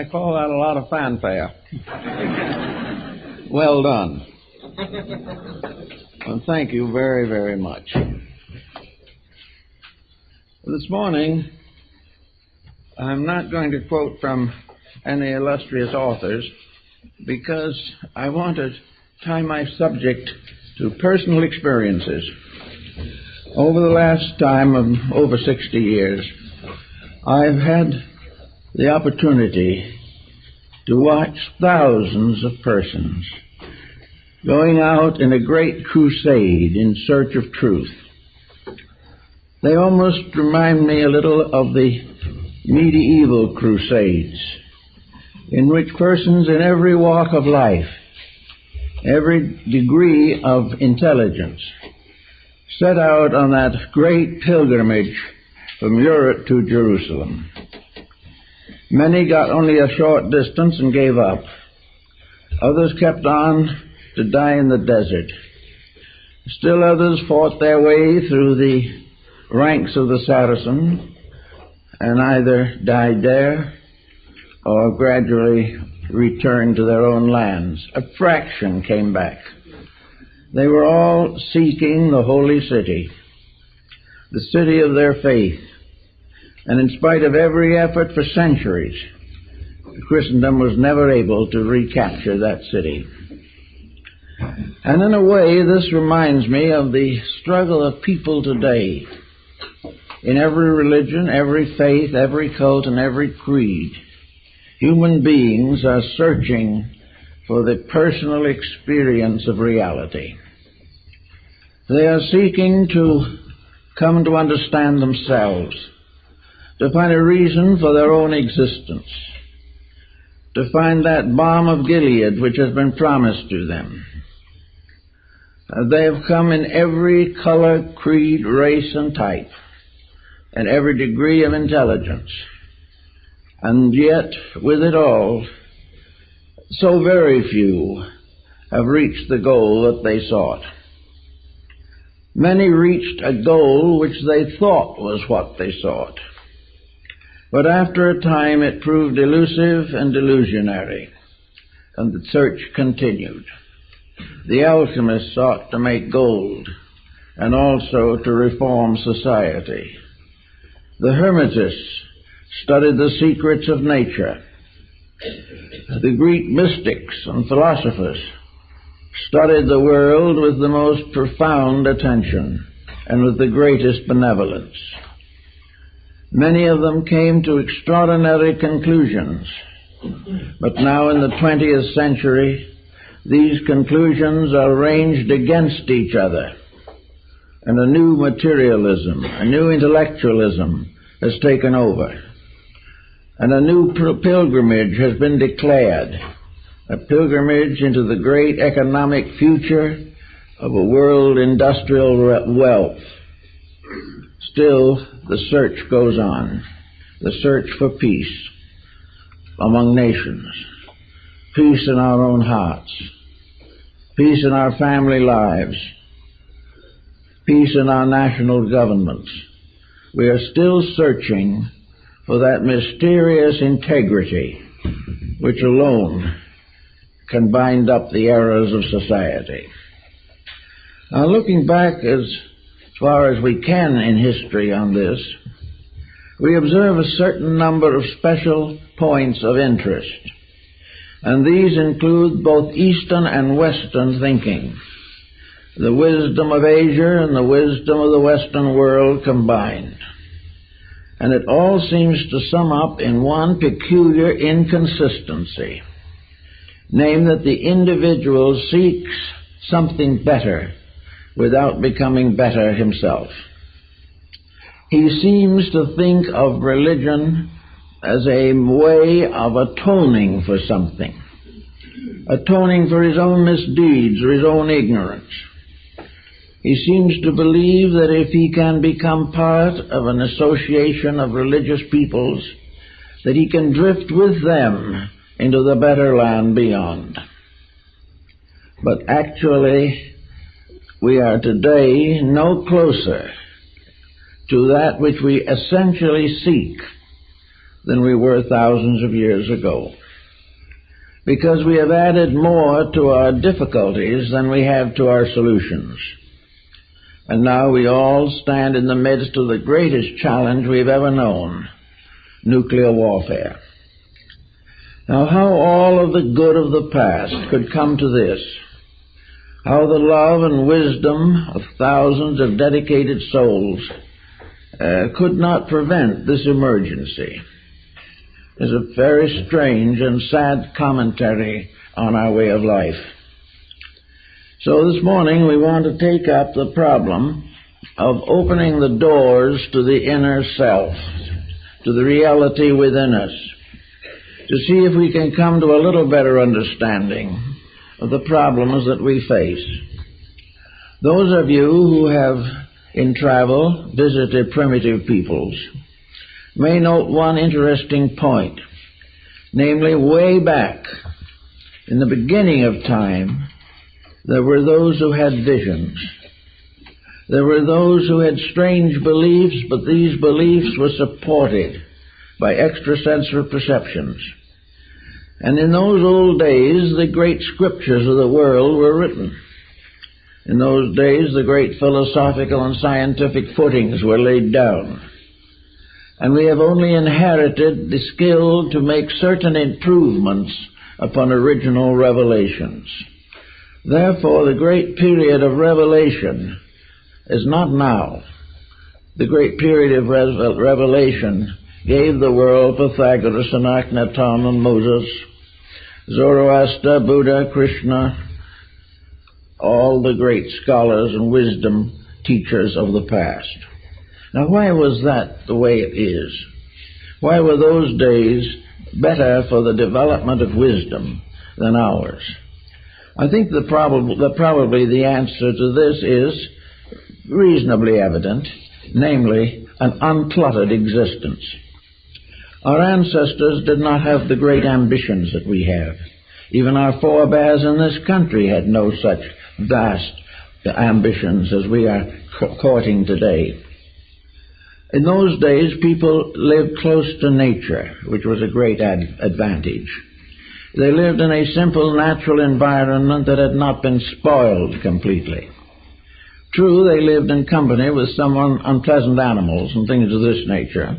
I call that a lot of fanfare. Well done. Well, thank you very, very much. This morning, I'm not going to quote from any illustrious authors because I want to tie my subject to personal experiences. Over the last time of over 60 years, I've had the opportunity to watch thousands of persons going out in a great crusade in search of truth. They almost remind me a little of the medieval crusades, in which persons in every walk of life, every degree of intelligence, set out on that great pilgrimage from Europe to Jerusalem. Many got only a short distance and gave up. Others kept on to die in the desert. Still others fought their way through the ranks of the Saracens and either died there or gradually returned to their own lands. A fraction came back. They were all seeking the holy city, the city of their faith. And in spite of every effort for centuries, Christendom was never able to recapture that city. And in a way, this reminds me of the struggle of people today. In every religion, every faith, every cult, and every creed, human beings are searching for the personal experience of reality. They are seeking to come to understand themselves, to find a reason for their own existence, to find that balm of Gilead which has been promised to them. They have come in every color, creed, race, and type, and every degree of intelligence. And yet, with it all, so very few have reached the goal that they sought. Many reached a goal which they thought was what they sought. But after a time it proved elusive and delusionary, and the search continued. The alchemists sought to make gold, and also to reform society. The Hermetists studied the secrets of nature. The Greek mystics and philosophers studied the world with the most profound attention and with the greatest benevolence. Many of them came to extraordinary conclusions, but now in the 20th century, these conclusions are ranged against each other, and a new materialism, a new intellectualism has taken over, and a new pilgrimage has been declared, a pilgrimage into the great economic future of a world industrial wealth. Still, the search goes on, the search for peace among nations, peace in our own hearts, peace in our family lives, peace in our national governments. We are still searching for that mysterious integrity which alone can bind up the errors of society. Now, looking back as far as we can in history on this, we observe a certain number of special points of interest, and these include both Eastern and Western thinking, the wisdom of Asia and the wisdom of the Western world combined. And it all seems to sum up in one peculiar inconsistency, namely that the individual seeks something better without becoming better himself. He seems to think of religion as a way of atoning for something, atoning for his own misdeeds or his own ignorance. He seems to believe that if he can become part of an association of religious peoples, that he can drift with them into the better land beyond. But actually, we are today no closer to that which we essentially seek than we were thousands of years ago, because we have added more to our difficulties than we have to our solutions. And now we all stand in the midst of the greatest challenge we've ever known, nuclear warfare. Now, how all of the good of the past could come to this, how the love and wisdom of thousands of dedicated souls could not prevent this emergency, is a very strange and sad commentary on our way of life. So this morning we want to take up the problem of opening the doors to the inner self, to the reality within us, to see if we can come to a little better understanding of the problems that we face. Those of you who have, in travel, visited primitive peoples may note one interesting point, namely, way back in the beginning of time, there were those who had visions. There were those who had strange beliefs, but these beliefs were supported by extrasensory perceptions. And in those old days, the great scriptures of the world were written. In those days, the great philosophical and scientific footings were laid down. And we have only inherited the skill to make certain improvements upon original revelations. Therefore, the great period of revelation is not now. The great period of revelation gave the world Pythagoras and Akhenaton and Moses, Zoroaster, Buddha, Krishna, all the great scholars and wisdom teachers of the past. Now, why was that the way it is? Why were those days better for the development of wisdom than ours? I think probably the answer to this is reasonably evident, namely, an uncluttered existence. Our ancestors did not have the great ambitions that we have. Even our forebears in this country had no such vast ambitions as we are courting today. In those days, people lived close to nature, which was a great advantage. They lived in a simple, natural environment that had not been spoiled completely. True, they lived in company with some unpleasant animals and things of this nature,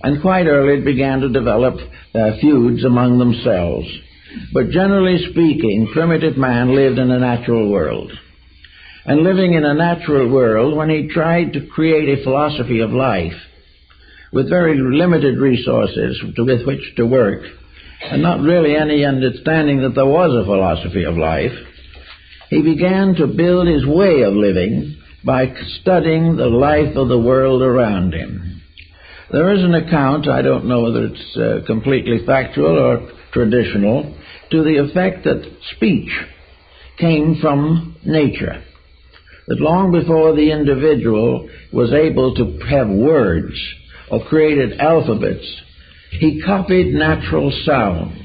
and quite early began to develop feuds among themselves. But generally speaking, primitive man lived in a natural world. And living in a natural world, when he tried to create a philosophy of life with very limited resources with which to work, and not really any understanding that there was a philosophy of life, he began to build his way of living by studying the life of the world around him. There is an account, I don't know whether it's completely factual or traditional, to the effect that speech came from nature. That long before the individual was able to have words or created alphabets, he copied natural sounds.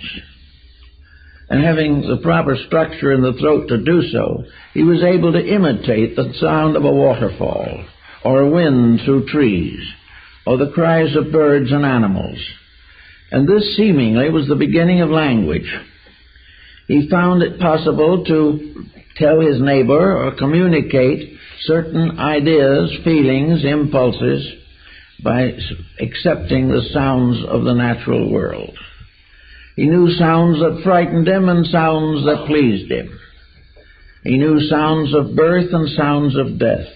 And having the proper structure in the throat to do so, he was able to imitate the sound of a waterfall, or a wind through trees, or the cries of birds and animals. And this seemingly was the beginning of language. He found it possible to tell his neighbor or communicate certain ideas, feelings, impulses by accepting the sounds of the natural world. He knew sounds that frightened him and sounds that pleased him. He knew sounds of birth and sounds of death.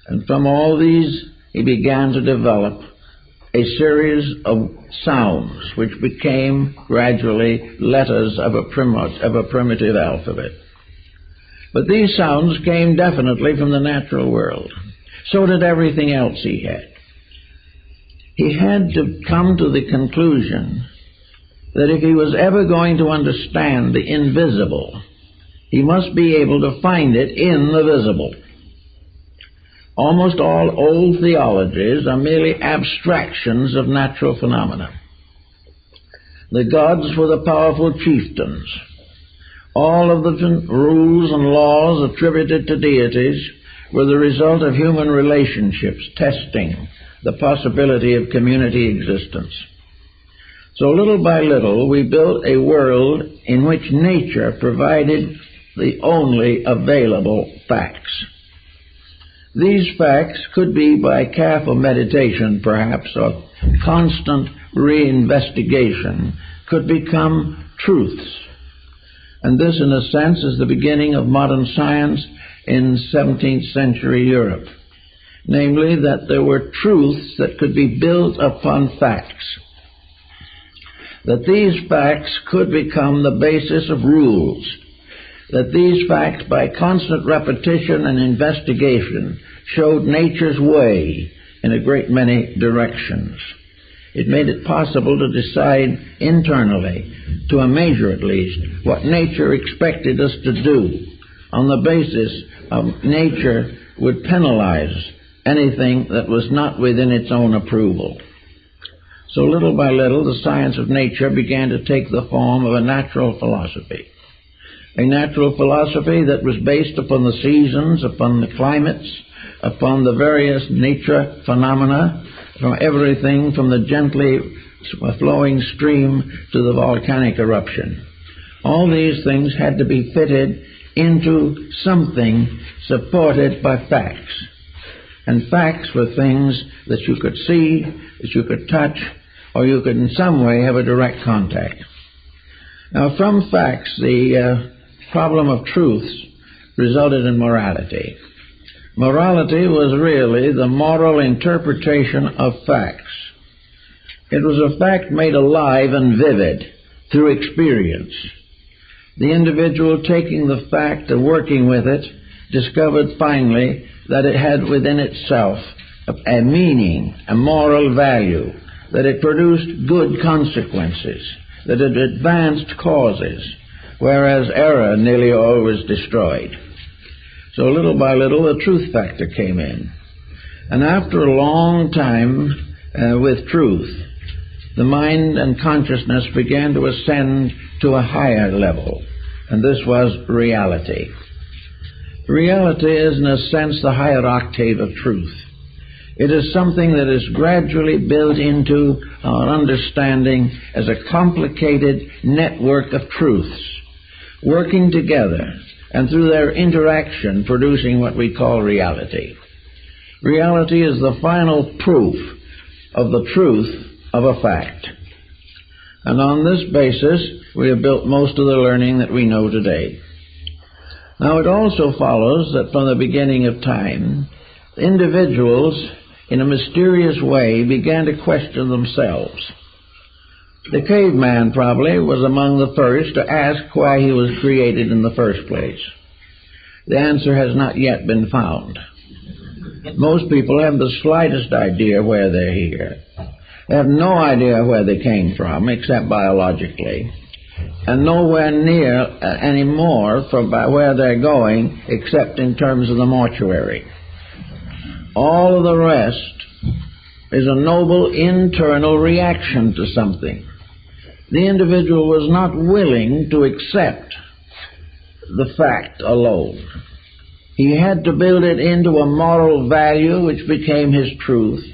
And from all these he began to develop a series of sounds which became gradually letters of a primitive alphabet. But these sounds came definitely from the natural world. So did everything else he had. He had to come to the conclusion that if he was ever going to understand the invisible, he must be able to find it in the visible. Almost all old theologies are merely abstractions of natural phenomena. The gods were the powerful chieftains. All of the rules and laws attributed to deities were the result of human relationships testing the possibility of community existence. So little by little, we built a world in which nature provided the only available facts. These facts could be by careful meditation, perhaps, or constant reinvestigation, could become truths. And this, in a sense, is the beginning of modern science in 17th century Europe. Namely, that there were truths that could be built upon facts. That these facts could become the basis of rules. That these facts, by constant repetition and investigation, showed nature's way in a great many directions. It made it possible to decide internally, to a measure at least, what nature expected us to do. On the basis of nature would penalize anything that was not within its own approval. So little by little, the science of nature began to take the form of a natural philosophy. A natural philosophy that was based upon the seasons, upon the climates, upon the various nature phenomena, from everything from the gently flowing stream to the volcanic eruption. All these things had to be fitted into something supported by facts. And facts were things that you could see, that you could touch, or you could in some way have a direct contact. Now, from facts, the problem of truths resulted in morality. Morality was really the moral interpretation of facts. It was a fact made alive and vivid through experience. The individual taking the fact and working with it discovered finally that it had within itself a meaning, a moral value, that it produced good consequences, that it advanced causes, whereas error nearly always destroyed. So little by little the truth factor came in. And after a long time with truth, the mind and consciousness began to ascend to a higher level, and this was reality. Reality is, in a sense, the higher octave of truth. It is something that is gradually built into our understanding as a complicated network of truths, working together, and through their interaction producing what we call reality. Reality is the final proof of the truth of a fact. And on this basis, we have built most of the learning that we know today. Now, it also follows that from the beginning of time, individuals, in a mysterious way, began to question themselves. The caveman probably was among the first to ask why he was created in the first place. The answer has not yet been found. Most people have the slightest idea where they're here. They have no idea where they came from, except biologically, and nowhere near any more from where they're going, except in terms of the mortuary. All of the rest is a noble internal reaction to something. The individual was not willing to accept the fact alone. He had to build it into a moral value which became his truth,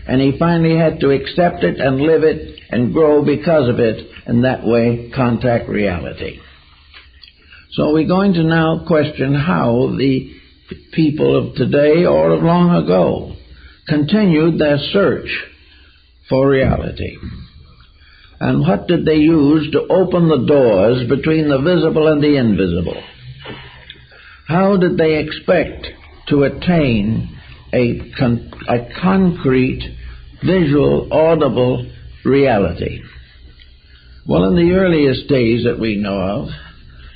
and he finally had to accept it and live it and grow because of it, and that way contact reality. So we're going to now question how the people of today or of long ago continued their search for reality. And what did they use to open the doors between the visible and the invisible? How did they expect to attain a concrete, visual, audible reality? Well, in the earliest days that we know of,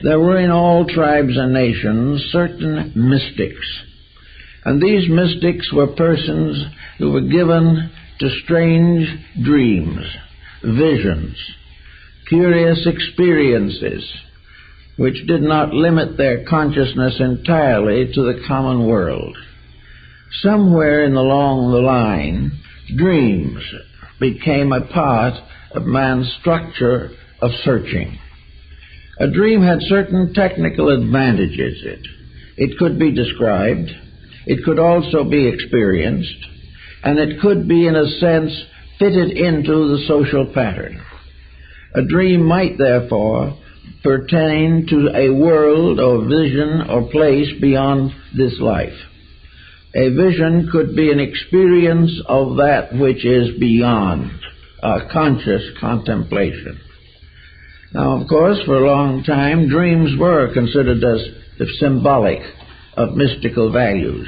there were in all tribes and nations certain mystics. And these mystics were persons who were given to strange dreams, visions, curious experiences, which did not limit their consciousness entirely to the common world. Somewhere along the line, dreams became a part of man's structure of searching. A dream had certain technical advantages. It could be described, it could also be experienced, and it could be, in a sense, fitted into the social pattern. A dream might, therefore, pertain to a world or vision or place beyond this life. A vision could be an experience of that which is beyond, a conscious contemplation. Now, of course, for a long time, dreams were considered as symbolic of mystical values.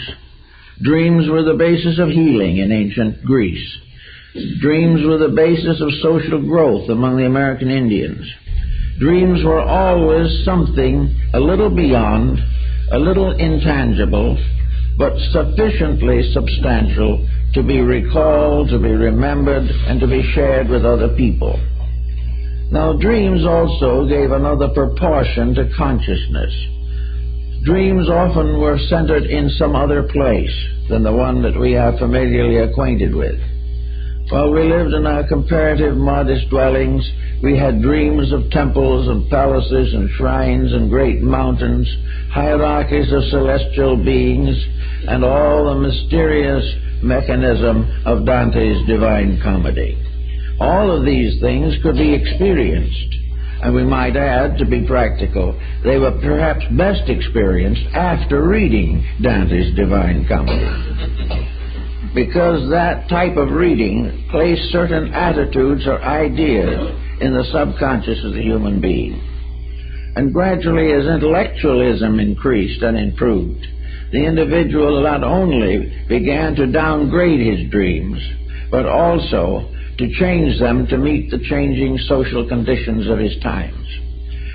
Dreams were the basis of healing in ancient Greece. Dreams were the basis of social growth among the American Indians. Dreams were always something a little beyond, a little intangible, but sufficiently substantial to be recalled, to be remembered, and to be shared with other people. Now, dreams also gave another proportion to consciousness. Dreams often were centered in some other place than the one that we are familiarly acquainted with. While we lived in our comparative modest dwellings, we had dreams of temples and palaces and shrines and great mountains, hierarchies of celestial beings, and all the mysterious mechanism of Dante's Divine Comedy. All of these things could be experienced, and we might add, to be practical, they were perhaps best experienced after reading Dante's Divine Comedy, because that type of reading placed certain attitudes or ideas in the subconscious of the human being. And gradually, as intellectualism increased and improved, the individual not only began to downgrade his dreams, but also to change them to meet the changing social conditions of his times.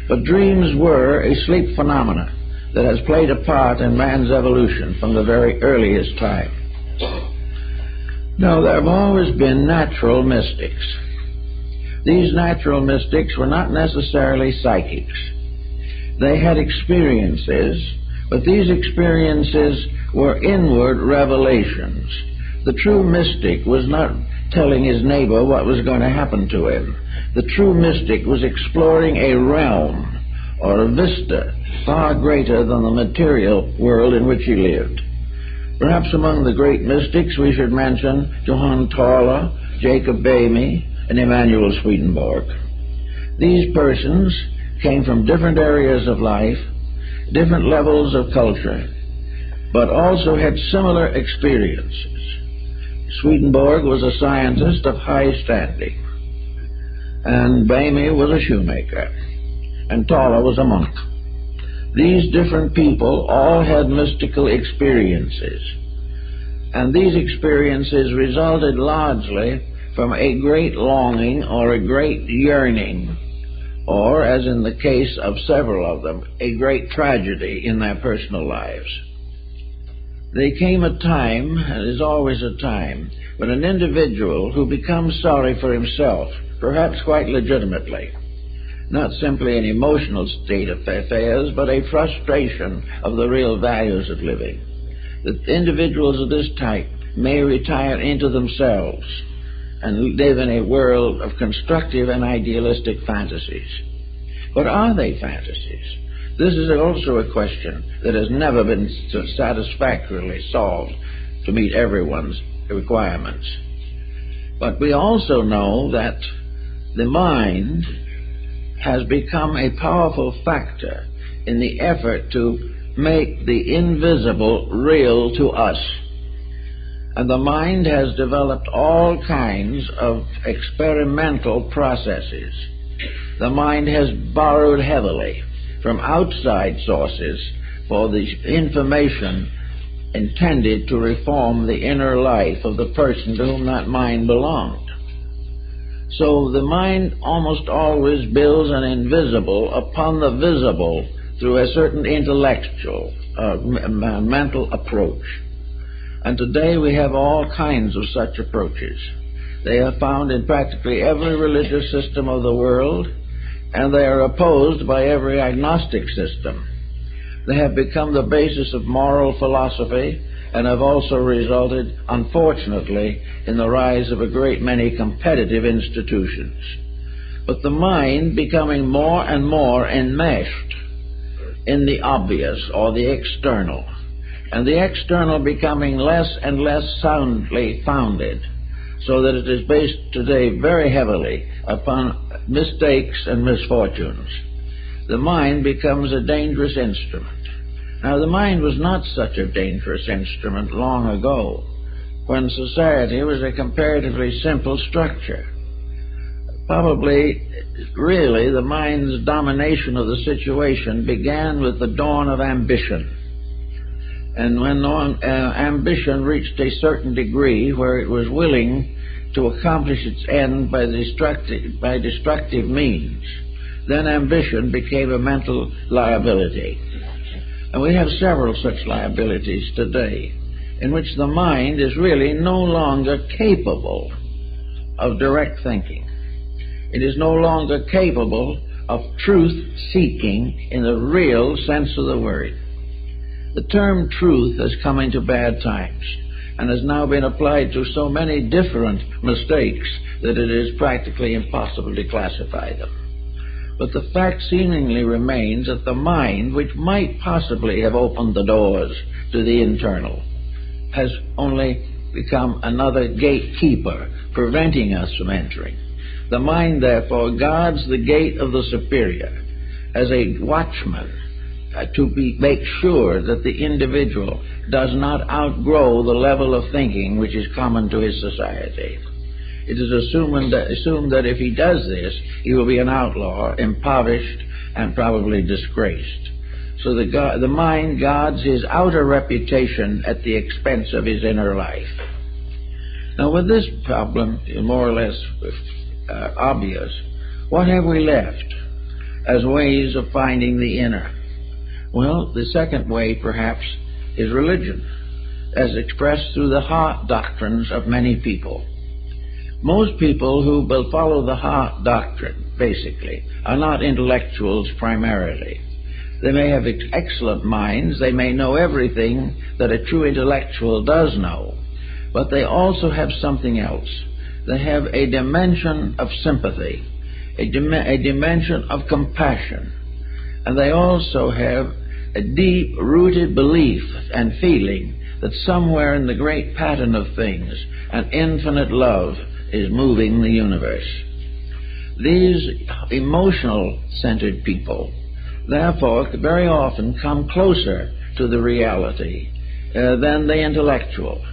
But dreams were a sleep phenomena that has played a part in man's evolution from the very earliest time. Now, there have always been natural mystics. These natural mystics were not necessarily psychics. They had experiences, but these experiences were inward revelations. The true mystic was not telling his neighbor what was going to happen to him. The true mystic was exploring a realm or a vista far greater than the material world in which he lived. Perhaps among the great mystics we should mention Johann Tauler, Jacob Boehme, and Emanuel Swedenborg. These persons came from different areas of life, different levels of culture, but also had similar experiences. Swedenborg was a scientist of high standing, and Boehme was a shoemaker, and Tauler was a monk. These different people all had mystical experiences, and these experiences resulted largely from a great longing or a great yearning, or, as in the case of several of them, a great tragedy in their personal lives. There came a time, and is always a time, when an individual who becomes sorry for himself, perhaps quite legitimately, not simply an emotional state of affairs, but a frustration of the real values of living. The individuals of this type may retire into themselves and live in a world of constructive and idealistic fantasies. But are they fantasies? This is also a question that has never been satisfactorily solved to meet everyone's requirements. But we also know that the mind has become a powerful factor in the effort to make the invisible real to us. And the mind has developed all kinds of experimental processes. The mind has borrowed heavily from outside sources for the information intended to reform the inner life of the person to whom that mind belonged. So the mind almost always builds an invisible upon the visible through a certain intellectual, mental approach. And today we have all kinds of such approaches. They are found in practically every religious system of the world, and they are opposed by every agnostic system. They have become the basis of moral philosophy and have also resulted, unfortunately, in the rise of a great many competitive institutions. But the mind becoming more and more enmeshed in the obvious or the external, and the external becoming less and less soundly founded, so that it is based today very heavily upon mistakes and misfortunes, the mind becomes a dangerous instrument. Now, the mind was not such a dangerous instrument long ago, when society was a comparatively simple structure. Probably, really, the mind's domination of the situation began with the dawn of ambition. And when ambition reached a certain degree where it was willing to accomplish its end by destructive means, then ambition became a mental liability. And we have several such liabilities today, in which the mind is really no longer capable of direct thinking. It is no longer capable of truth-seeking in the real sense of the word. The term truth has come into bad times and has now been applied to so many different mistakes that it is practically impossible to classify them. But the fact seemingly remains that the mind, which might possibly have opened the doors to the internal, has only become another gatekeeper, preventing us from entering. The mind, therefore, guards the gate of the superior as a watchman to make sure that the individual does not outgrow the level of thinking which is common to his society. It is assumed that if he does this, he will be an outlaw, impoverished, and probably disgraced. So the mind guards his outer reputation at the expense of his inner life. Now, with this problem more or less obvious, what have we left as ways of finding the inner? Well, the second way, perhaps, is religion, as expressed through the heart doctrines of many people. Most people who will follow the heart doctrine, basically, are not intellectuals primarily. They may have excellent minds, they may know everything that a true intellectual does know, but they also have something else. They have a dimension of sympathy, a dimension of compassion, and they also have a deep-rooted belief and feeling that somewhere in the great pattern of things, an infinite love is moving the universe. These emotional-centered people, therefore, very often come closer to the reality than the intellectual.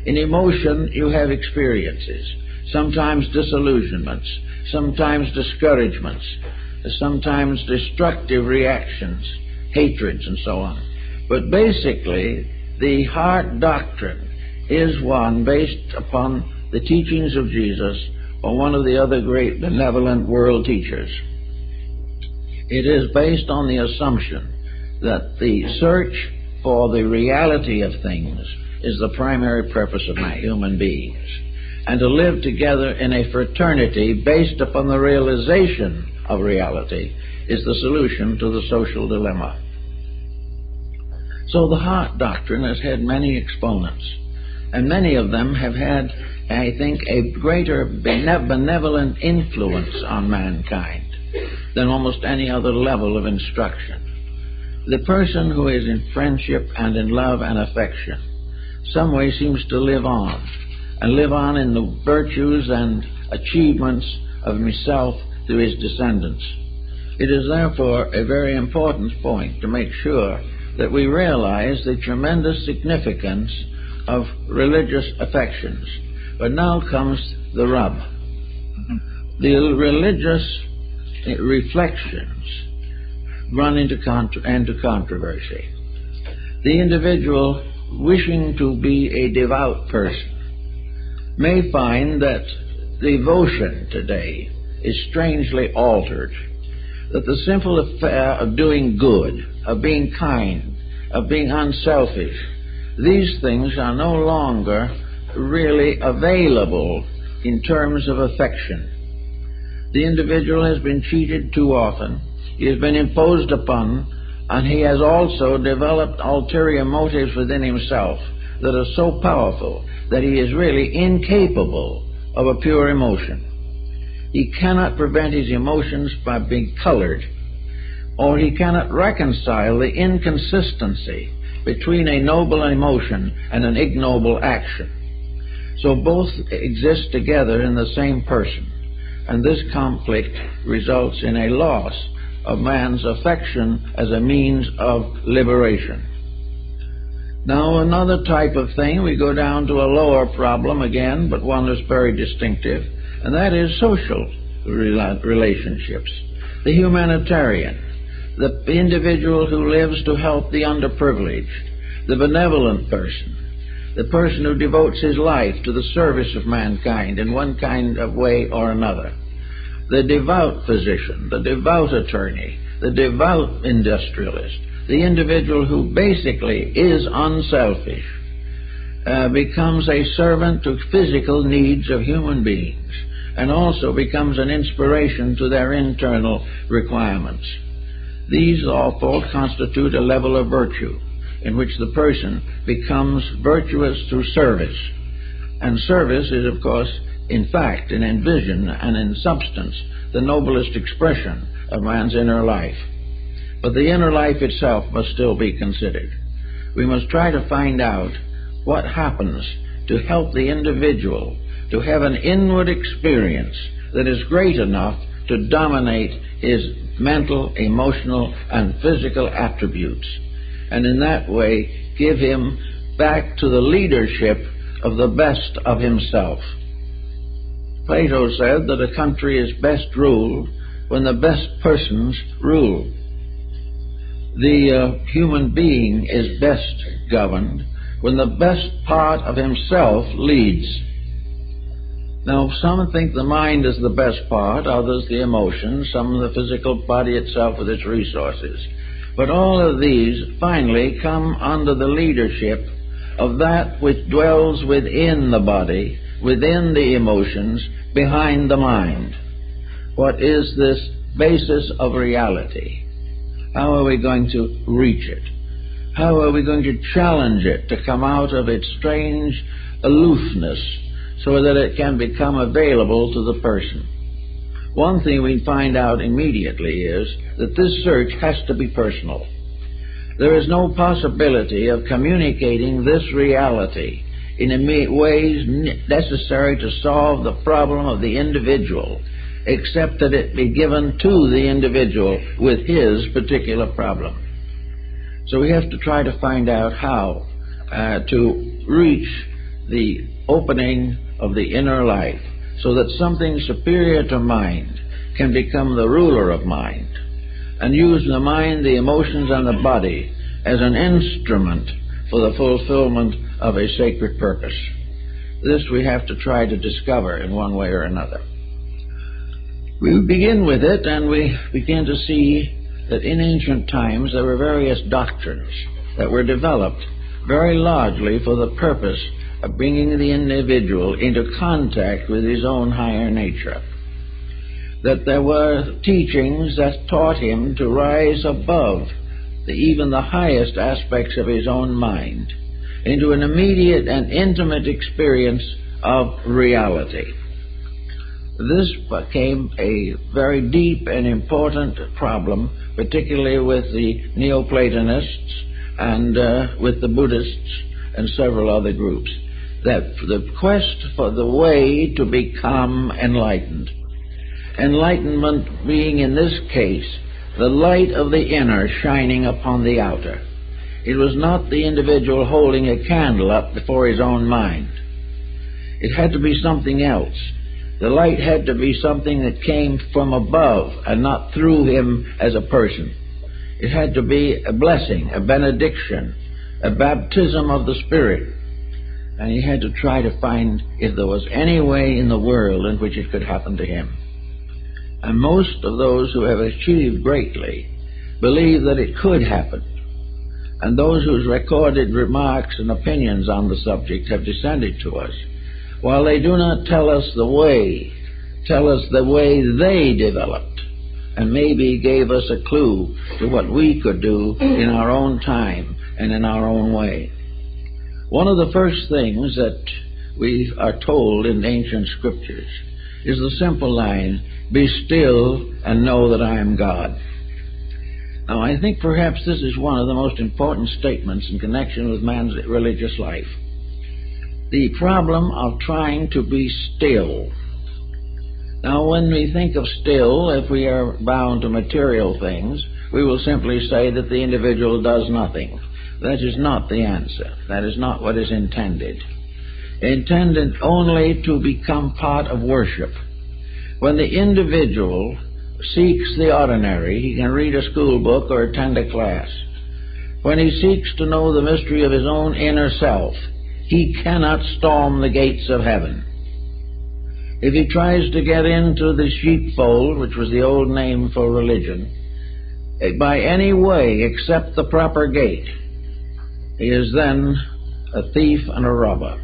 In emotion, you have experiences, sometimes disillusionments, sometimes discouragements, sometimes destructive reactions, hatreds, and so on. But basically, the heart doctrine is one based upon the teachings of Jesus or one of the other great benevolent world teachers. It is based on the assumption that the search for the reality of things is the primary purpose of human beings, and to live together in a fraternity based upon the realization of reality is the solution to the social dilemma. So the heart doctrine has had many exponents, and many of them have had, I think, a greater benevolent influence on mankind than almost any other level of instruction. The person who is in friendship and in love and affection some way seems to live on, and live on in the virtues and achievements of himself through his descendants. It is therefore a very important point to make sure that we realize the tremendous significance of religious affections. But now comes the rub. The religious reflections run into controversy. The individual wishing to be a devout person may find that devotion today is strangely altered, that the simple affair of doing good, of being kind, of being unselfish, these things are no longer really available in terms of affection. The individual has been cheated too often, he has been imposed upon, and he has also developed ulterior motives within himself that are so powerful that he is really incapable of a pure emotion. He cannot prevent his emotions by being colored, or he cannot reconcile the inconsistency between a noble emotion and an ignoble action. So both exist together in the same person. and this conflict results in a loss of man's affection as a means of liberation. Now, another type of thing, we go down to a lower problem again, but one that's very distinctive, and that is social relationships. The humanitarian, the individual who lives to help the underprivileged, the benevolent person, the person who devotes his life to the service of mankind in one kind of way or another, the devout physician, the devout attorney, the devout industrialist, the individual who basically is unselfish, becomes a servant to physical needs of human beings and also becomes an inspiration to their internal requirements. These all constitute a level of virtue in which the person becomes virtuous through service. And service is, of course, in fact, and in vision and in substance, the noblest expression of man's inner life. But the inner life itself must still be considered. We must try to find out what happens to help the individual to have an inward experience that is great enough to dominate his mental, emotional, and physical attributes, and in that way give him back to the leadership of the best of himself. Plato said that a country is best ruled when the best persons rule. The human being is best governed when the best part of himself leads. Now, some think the mind is the best part, others the emotions, some the physical body itself with its resources. But all of these finally come under the leadership of that which dwells within the body, within the emotions, behind the mind. What is this basis of reality? How are we going to reach it? How are we going to challenge it to come out of its strange aloofness so that it can become available to the person? One thing we find out immediately is that this search has to be personal. There is no possibility of communicating this reality in ways necessary to solve the problem of the individual, except that it be given to the individual with his particular problem. So we have to try to find out how to reach the opening of the inner life so that something superior to mind can become the ruler of mind and use the mind, the emotions, and the body as an instrument for the fulfillment of a sacred purpose. This we have to try to discover in one way or another. We begin with it, and we begin to see that in ancient times there were various doctrines that were developed very largely for the purpose of bringing the individual into contact with his own higher nature. That there were teachings that taught him to rise above even the highest aspects of his own mind into an immediate and intimate experience of reality. This became a very deep and important problem, particularly with the Neoplatonists and with the Buddhists and several other groups, that the quest for the way to become enlightened. Enlightenment being, in this case, the light of the inner shining upon the outer. It was not the individual holding a candle up before his own mind. It had to be something else. The light had to be something that came from above and not through him as a person. It had to be a blessing, a benediction, a baptism of the Spirit. And he had to try to find if there was any way in the world in which it could happen to him. And most of those who have achieved greatly believe that it could happen. And those whose recorded remarks and opinions on the subject have descended to us, while they do not tell us the way they developed, and maybe gave us a clue to what we could do in our own time and in our own way. One of the first things that we are told in ancient scriptures is the simple line, "Be still and know that I am God." Now, I think perhaps this is one of the most important statements in connection with man's religious life. The problem of trying to be still. Now, when we think of still, if we are bound to material things, we will simply say that the individual does nothing. That is not the answer. That is not what is intended. Intended only to become part of worship. When the individual seeks the ordinary, he can read a school book or attend a class. When he seeks to know the mystery of his own inner self, he cannot storm the gates of heaven. If he tries to get into the sheepfold, which was the old name for religion, by any way except the proper gate, he is then a thief and a robber.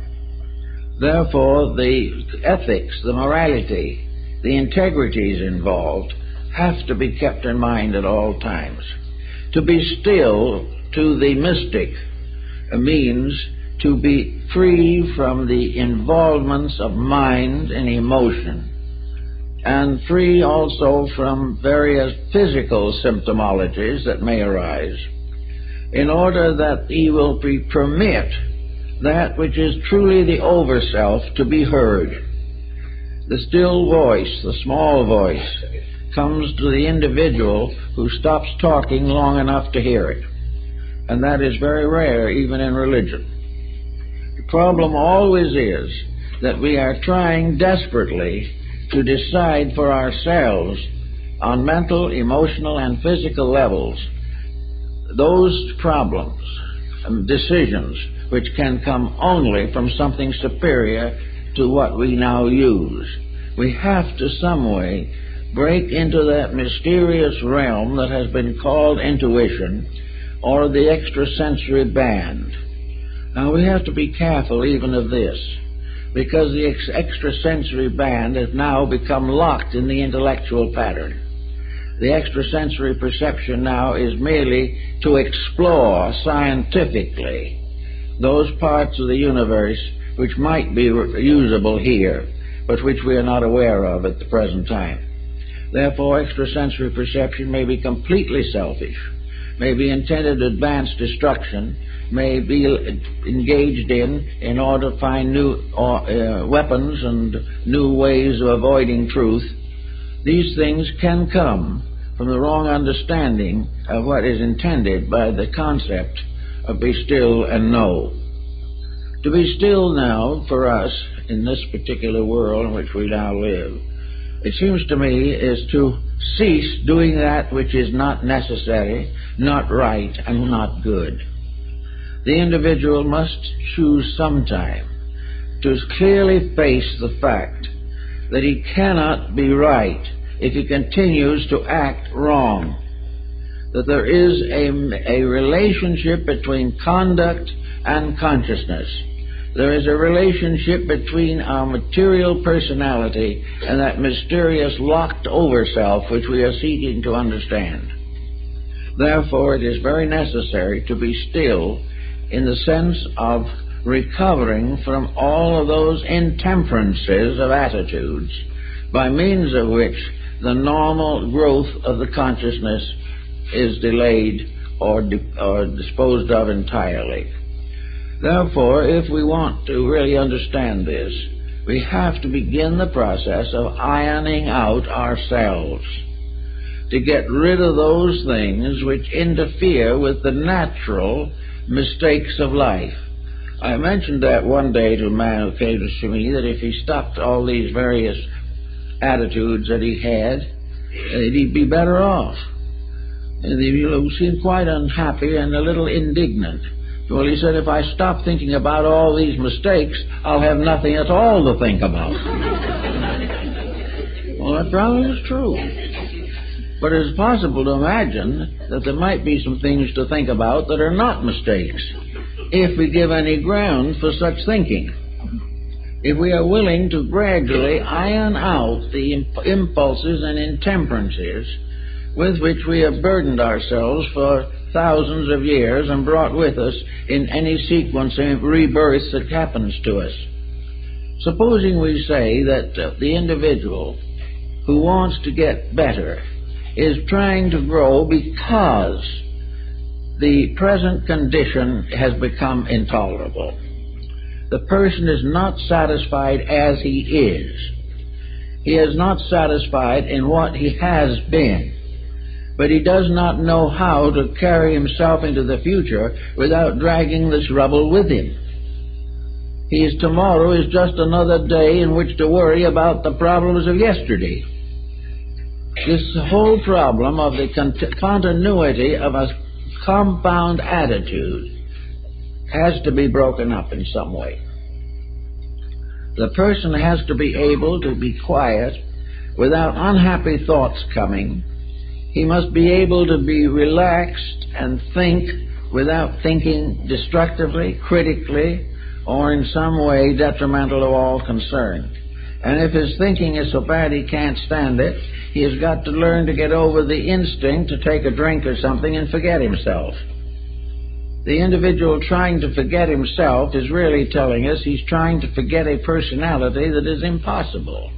Therefore, the ethics, the morality, the integrities involved have to be kept in mind at all times. To be still to the mystic means to be free from the involvements of mind and emotion, and free also from various physical symptomologies that may arise, in order that he will permit that which is truly the over-self to be heard. The still voice, the small voice, comes to the individual who stops talking long enough to hear it. And that is very rare, even in religion. The problem always is that we are trying desperately to decide for ourselves on mental, emotional, and physical levels those problems and decisions which can come only from something superior to what we now use. We have to some way break into that mysterious realm that has been called intuition or the extrasensory band. Now we have to be careful even of this, because the extrasensory band has now become locked in the intellectual pattern. The extrasensory perception now is merely to explore scientifically those parts of the universe which might be usable here, but which we are not aware of at the present time. Therefore, extrasensory perception may be completely selfish, may be intended to advance destruction, may be engaged in order to find new weapons and new ways of avoiding truth. These things can come from the wrong understanding of what is intended by the concept of be still and know. To be still now, for us, in this particular world in which we now live, it seems to me, is to cease doing that which is not necessary, not right, and not good. The individual must choose sometime to clearly face the fact that he cannot be right if he continues to act wrong, that there is a relationship between conduct and consciousness. There is a relationship between our material personality and that mysterious locked over self which we are seeking to understand. Therefore, it is very necessary to be still in the sense of recovering from all of those intemperances of attitudes by means of which the normal growth of the consciousness is delayed or disposed of entirely. Therefore, if we want to really understand this, we have to begin the process of ironing out ourselves, to get rid of those things which interfere with the natural mistakes of life. I mentioned that one day to a man who came to see me, that if he stopped all these various attitudes that he had, he'd be better off. And he seemed quite unhappy and a little indignant. Well, he said, if I stop thinking about all these mistakes, I'll have nothing at all to think about. Well, that probably is true. But it's possible to imagine that there might be some things to think about that are not mistakes, if we give any ground for such thinking. If we are willing to gradually iron out the impulses and intemperances with which we have burdened ourselves for thousands of years and brought with us in any sequence of rebirths that happens to us. Supposing we say that the individual who wants to get better is trying to grow because the present condition has become intolerable. The person is not satisfied as he is. He is not satisfied in what he has been, but he does not know how to carry himself into the future without dragging this rubble with him. Tomorrow is just another day in which to worry about the problems of yesterday. This whole problem of the continuity of a compound attitude has to be broken up in some way. The person has to be able to be quiet without unhappy thoughts coming. He must be able to be relaxed and think without thinking destructively, critically, or in some way detrimental to all concerned. And if his thinking is so bad he can't stand it, he has got to learn to get over the instinct to take a drink or something and forget himself. The individual trying to forget himself is really telling us he's trying to forget a personality that is impossible.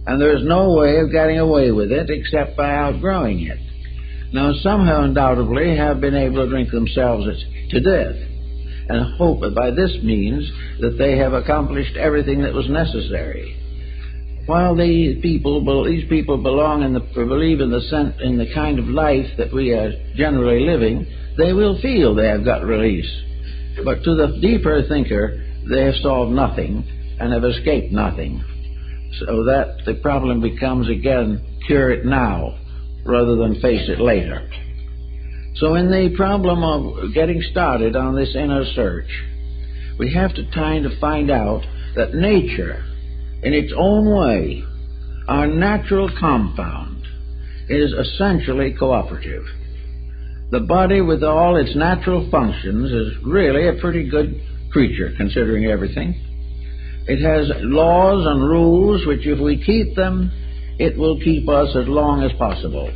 And there is no way of getting away with it except by outgrowing it. Now, some have undoubtedly have been able to drink themselves to death, and hope that by this means that they have accomplished everything that was necessary. While these people belong in believe in the kind of life that we are generally living, they will feel they have got release. But to the deeper thinker, they have solved nothing and have escaped nothing. So that the problem becomes again, cure it now rather than face it later. So in the problem of getting started on this inner search, we have to try to find out that nature, in its own way, our natural compound, is essentially cooperative. The body, with all its natural functions, is really a pretty good creature, considering everything. It has laws and rules which, if we keep them, it will keep us as long as possible.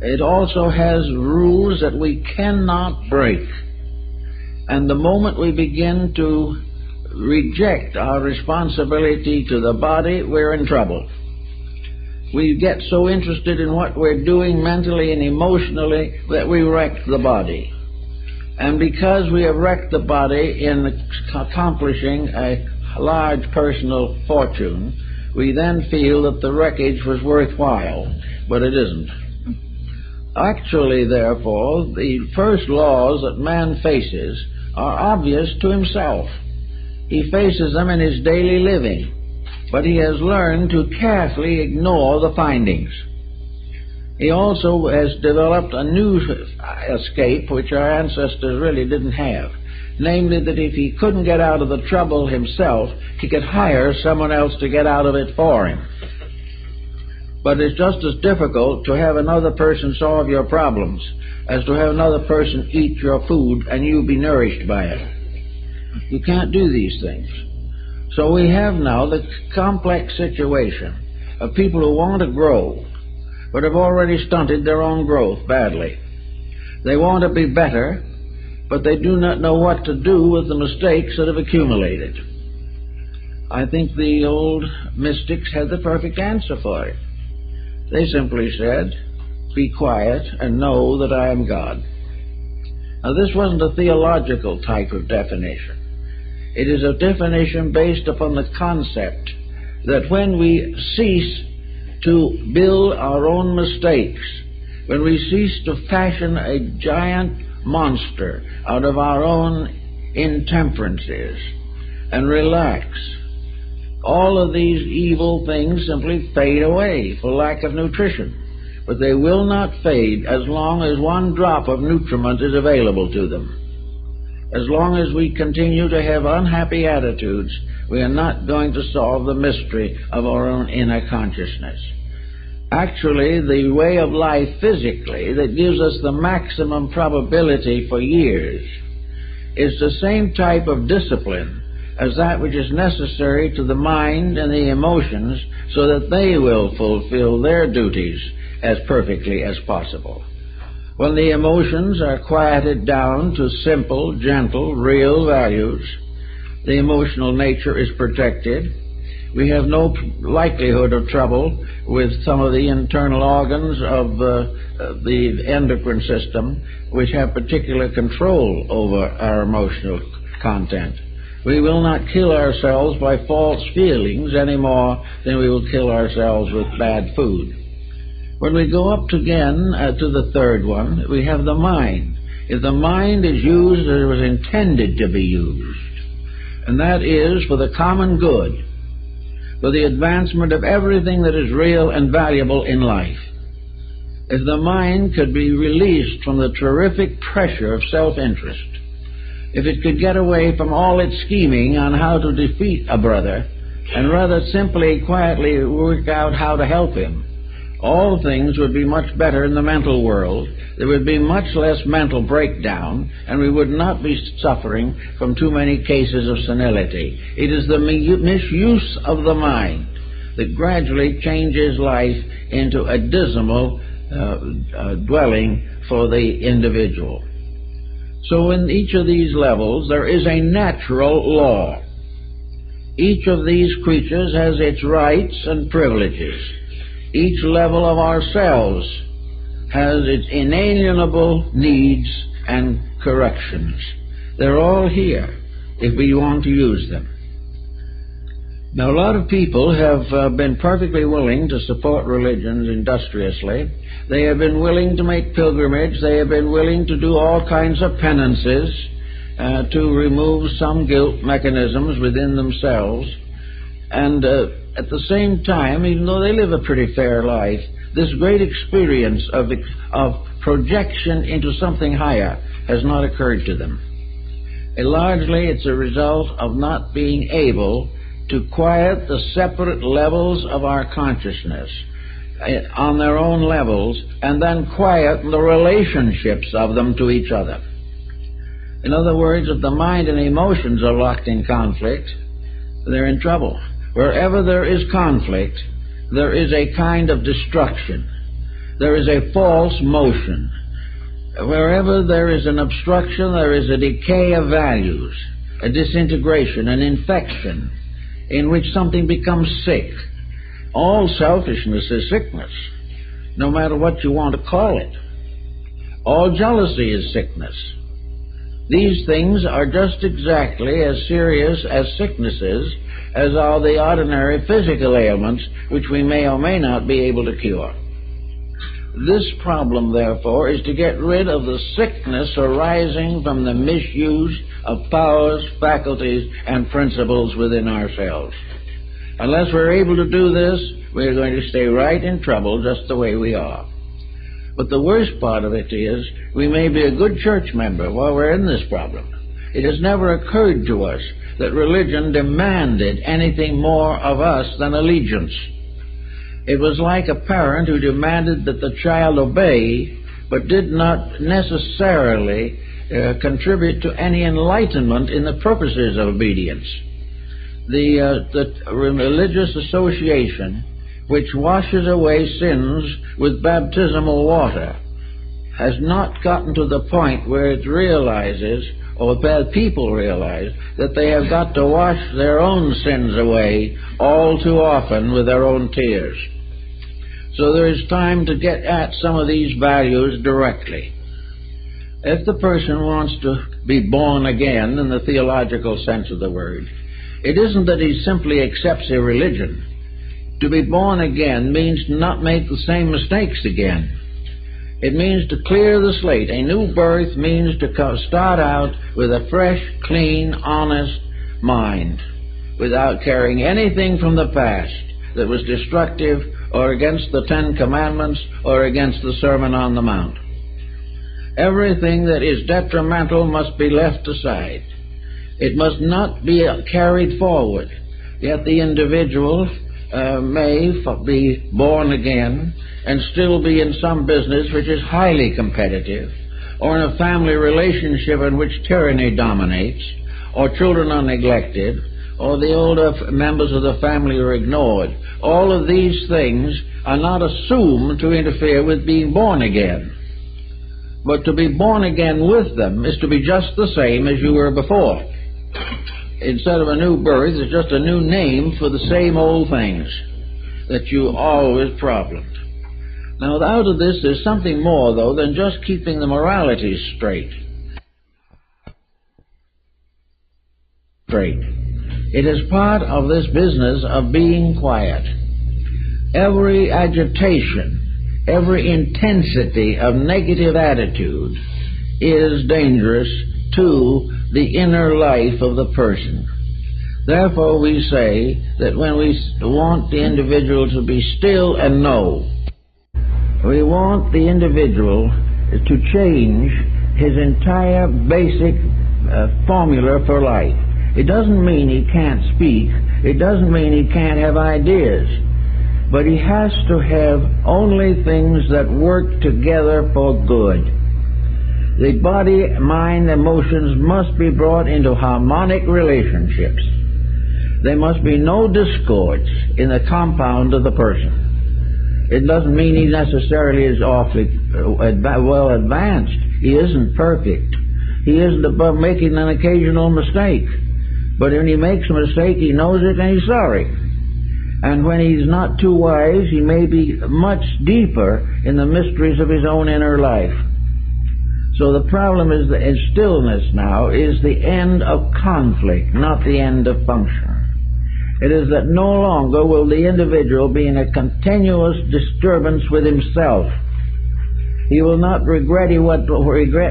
It also has rules that we cannot break. And the moment we begin to reject our responsibility to the body, we're in trouble. We get so interested in what we're doing mentally and emotionally that we wreck the body. And because we have wrecked the body in accomplishing a large personal fortune, we then feel that the wreckage was worthwhile, but it isn't. Actually, therefore, the first laws that man faces are obvious to himself. He faces them in his daily living, but he has learned to carefully ignore the findings. He also has developed a new escape which our ancestors really didn't have, namely that if he couldn't get out of the trouble himself, he could hire someone else to get out of it for him. But it's just as difficult to have another person solve your problems as to have another person eat your food and you be nourished by it. You can't do these things. So we have now the complex situation of people who want to grow, but have already stunted their own growth badly. They want to be better, but they do not know what to do with the mistakes that have accumulated. I think the old mystics had the perfect answer for it. They simply said, "Be quiet and know that I am God." Now, this wasn't a theological type of definition. It is a definition based upon the concept that when we cease to build our own mistakes, when we cease to fashion a giant monster out of our own intemperances and relax, all of these evil things simply fade away for lack of nutrition. But they will not fade as long as one drop of nutriment is available to them. As long as we continue to have unhappy attitudes, we are not going to solve the mystery of our own inner consciousness. Actually, the way of life physically that gives us the maximum probability for years is the same type of discipline as that which is necessary to the mind and the emotions so that they will fulfill their duties as perfectly as possible. When the emotions are quieted down to simple, gentle, real values, the emotional nature is protected. We have no likelihood of trouble with some of the internal organs of the endocrine system, which have particular control over our emotional content. We will not kill ourselves by false feelings any more than we will kill ourselves with bad food. When we go up again to the third one, we have the mind. If the mind is used as it was intended to be used, and that is for the common good, for the advancement of everything that is real and valuable in life, if the mind could be released from the terrific pressure of self-interest, if it could get away from all its scheming on how to defeat a brother, and rather simply, quietly work out how to help him, all things would be much better in the mental world. There would be much less mental breakdown, and we would not be suffering from too many cases of senility. It is the misuse of the mind that gradually changes life into a dismal dwelling for the individual. So in each of these levels there is a natural law. Each of these creatures has its rights and privileges. Each level of ourselves has its inalienable needs and corrections. They're all here if we want to use them. Now, a lot of people have been perfectly willing to support religions industriously. They have been willing to make pilgrimage. They have been willing to do all kinds of penances to remove some guilt mechanisms within themselves. And at the same time, even though they live a pretty fair life, this great experience of projection into something higher has not occurred to them. And largely it's a result of not being able to quiet the separate levels of our consciousness on their own levels, and then quiet the relationships of them to each other. In other words, if the mind and emotions are locked in conflict, they're in trouble. Wherever there is conflict, there is a kind of destruction. There is a false motion. Wherever there is an obstruction, there is a decay of values, a disintegration, an infection, in which something becomes sick. All selfishness is sickness, no matter what you want to call it. All jealousy is sickness. These things are just exactly as serious as sicknesses as are the ordinary physical ailments which we may or may not be able to cure. This problem, therefore, is to get rid of the sickness arising from the misuse of powers, faculties, and principles within ourselves. Unless we're able to do this, we're going to stay right in trouble just the way we are. But the worst part of it is, we may be a good church member while we're in this problem. It has never occurred to us that religion demanded anything more of us than allegiance. It was like a parent who demanded that the child obey, but did not necessarily contribute to any enlightenment in the purposes of obedience. The religious association which washes away sins with baptismal water has not gotten to the point where it realizes, or bad people realize, that they have got to wash their own sins away all too often with their own tears. So there is time to get at some of these values directly. If the person wants to be born again in the theological sense of the word, it isn't that he simply accepts a religion. To be born again means to not make the same mistakes again. It means to clear the slate. A new birth means to start out with a fresh, clean, honest mind, without carrying anything from the past that was destructive or against the Ten Commandments or against the Sermon on the Mount. Everything that is detrimental must be left aside. It must not be carried forward. Yet the individual may be born again and still be in some business which is highly competitive, or in a family relationship in which tyranny dominates, or children are neglected, or the older members of the family are ignored. All of these things are not assumed to interfere with being born again. But to be born again with them is to be just the same as you were before. Instead of a new birth, it's just a new name for the same old things that you always problemed. Now, out of this, there's something more, though, than just keeping the moralities straight. straight. It is part of this business of being quiet. Every agitation, every intensity of negative attitude is dangerous to the inner life of the person. Therefore, we say that when we want the individual to be still and know, we want the individual to change his entire basic formula for life. It doesn't mean he can't speak. It doesn't mean he can't have ideas. But he has to have only things that work together for good. The body, mind, emotions must be brought into harmonic relationships. There must be no discords in the compound of the person. It doesn't mean he necessarily is awfully well advanced. He isn't perfect. He isn't above making an occasional mistake. But when he makes a mistake, he knows it and he's sorry. And when he's not too wise, he may be much deeper in the mysteries of his own inner life. So the problem is that stillness now is the end of conflict, not the end of function. It is that no longer will the individual be in a continuous disturbance with himself. He will not regret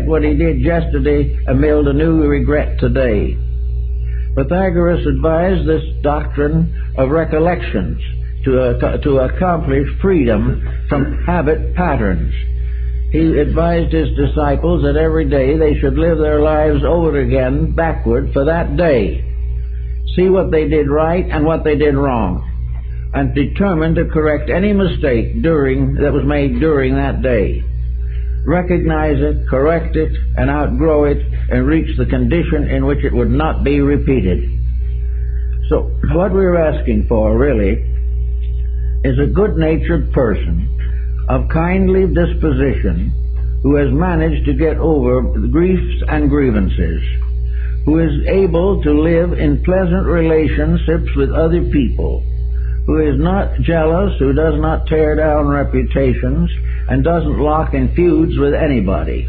what he did yesterday and build a new regret today. Pythagoras advised this doctrine of recollections to accomplish freedom from habit patterns. He advised his disciples that every day they should live their lives over again backward for that day. See what they did right and what they did wrong, and determine to correct any mistake that was made during that day. Recognize it, correct it, and outgrow it, and reach the condition in which it would not be repeated. So what we're asking for, really, is a good-natured person of kindly disposition who has managed to get over griefs and grievances, who is able to live in pleasant relationships with other people, who is not jealous, who does not tear down reputations, and doesn't lock in feuds with anybody,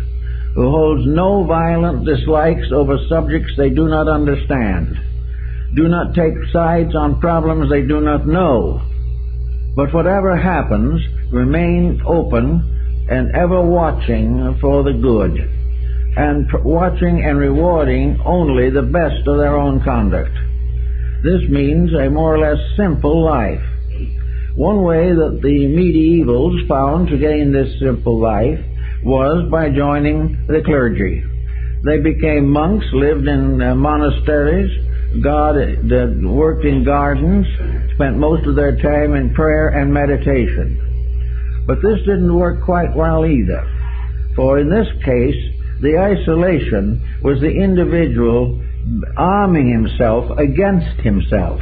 who holds no violent dislikes over subjects they do not understand, do not take sides on problems they do not know, but whatever happens, remain open and ever watching for the good, and watching and rewarding only the best of their own conduct. This means a more or less simple life. One way that the medievals found to gain this simple life was by joining the clergy. They became monks, lived in monasteries, worked in gardens, spent most of their time in prayer and meditation. But this didn't work quite well either, for in this case, the isolation was the individual arming himself against himself.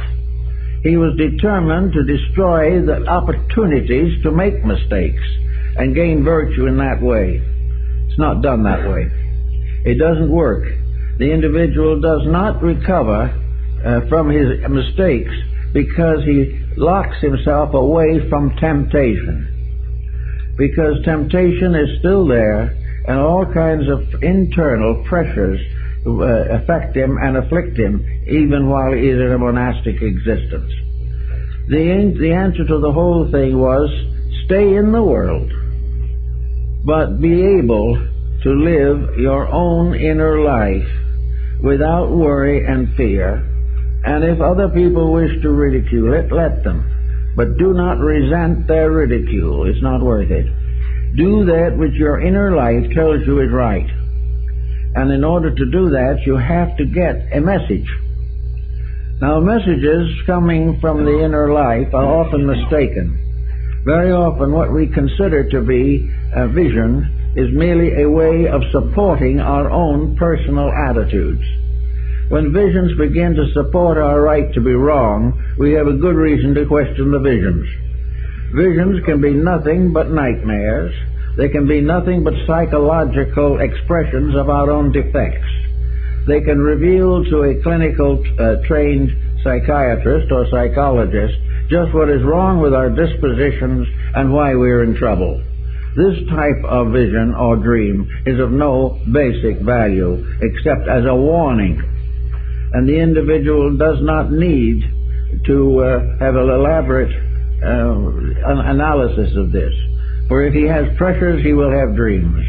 He was determined to destroy the opportunities to make mistakes and gain virtue in that way. It's not done that way. It doesn't work. The individual does not recover from his mistakes because he locks himself away from temptation. Because temptation is still there, and all kinds of internal pressures affect him and afflict him even while he is in a monastic existence. The answer to the whole thing was, stay in the world, but be able to live your own inner life without worry and fear, and if other people wish to ridicule it, let them, but do not resent their ridicule. It's not worth it. Do that which your inner life tells you is right. And in order to do that, you have to get a message. Now, messages coming from the inner life are often mistaken. Very often what we consider to be a vision is merely a way of supporting our own personal attitudes. When visions begin to support our right to be wrong, we have a good reason to question the visions. Visions can be nothing but nightmares. They can be nothing but psychological expressions of our own defects. They can reveal to a clinical trained psychiatrist or psychologist just what is wrong with our dispositions and why we're in trouble. This type of vision or dream is of no basic value except as a warning. and the individual does not need to have an elaborate analysis of this. For if he has pressures, he will have dreams.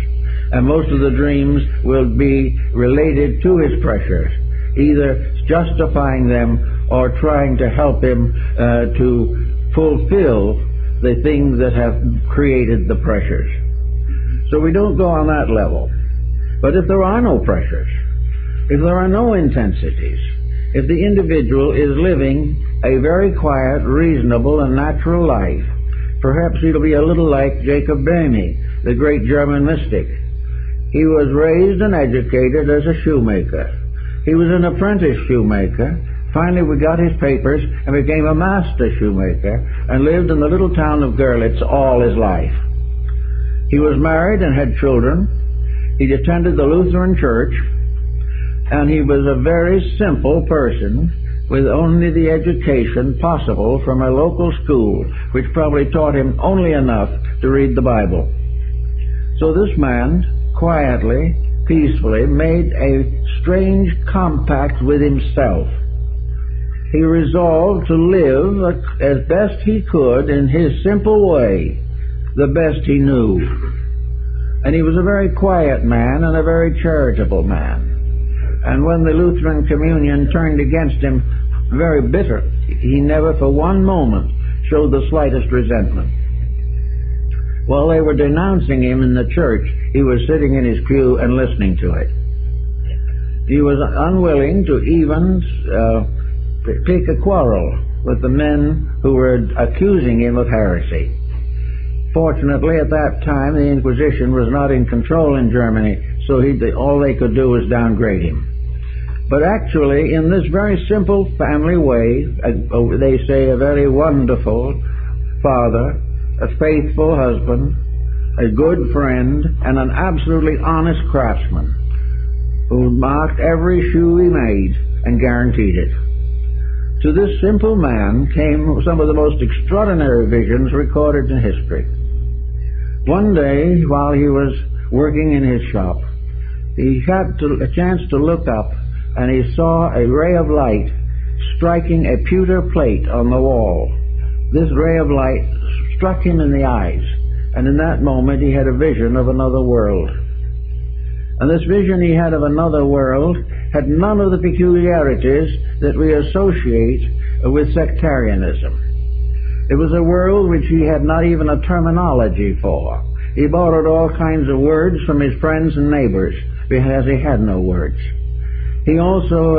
And most of the dreams will be related to his pressures, either justifying them or trying to help him to fulfill the things that have created the pressures. So we don't go on that level. But if there are no pressures, if there are no intensities, if the individual is living a very quiet, reasonable, and natural life, perhaps he'll be a little like Jacob Boehme, the great German mystic. He was raised and educated as a shoemaker. He was an apprentice shoemaker. Finally, we got his papers and became a master shoemaker and lived in the little town of Görlitz all his life. He was married and had children. He attended the Lutheran church, and he was a very simple person with only the education possible from a local school, which probably taught him only enough to read the Bible. So this man quietly, peacefully made a strange compact with himself. He resolved to live as best he could in his simple way, the best he knew. And he was a very quiet man and a very charitable man. And when the Lutheran communion turned against him, very bitter, he never for one moment showed the slightest resentment. While they were denouncing him in the church, he was sitting in his pew and listening to it. He was unwilling to even pick a quarrel with the men who were accusing him of heresy. Fortunately, at that time, the Inquisition was not in control in Germany, so all they could do was downgrade him. But actually, in this very simple family way, they say a very wonderful father, a faithful husband, a good friend, and an absolutely honest craftsman who marked every shoe he made and guaranteed it. To this simple man came some of the most extraordinary visions recorded in history. One day, while he was working in his shop, he had a chance to look up, and he saw a ray of light striking a pewter plate on the wall. This ray of light struck him in the eyes, and in that moment he had a vision of another world. And this vision he had of another world had none of the peculiarities that we associate with sectarianism. It was a world which he had not even a terminology for. He borrowed all kinds of words from his friends and neighbors because he had no words. He also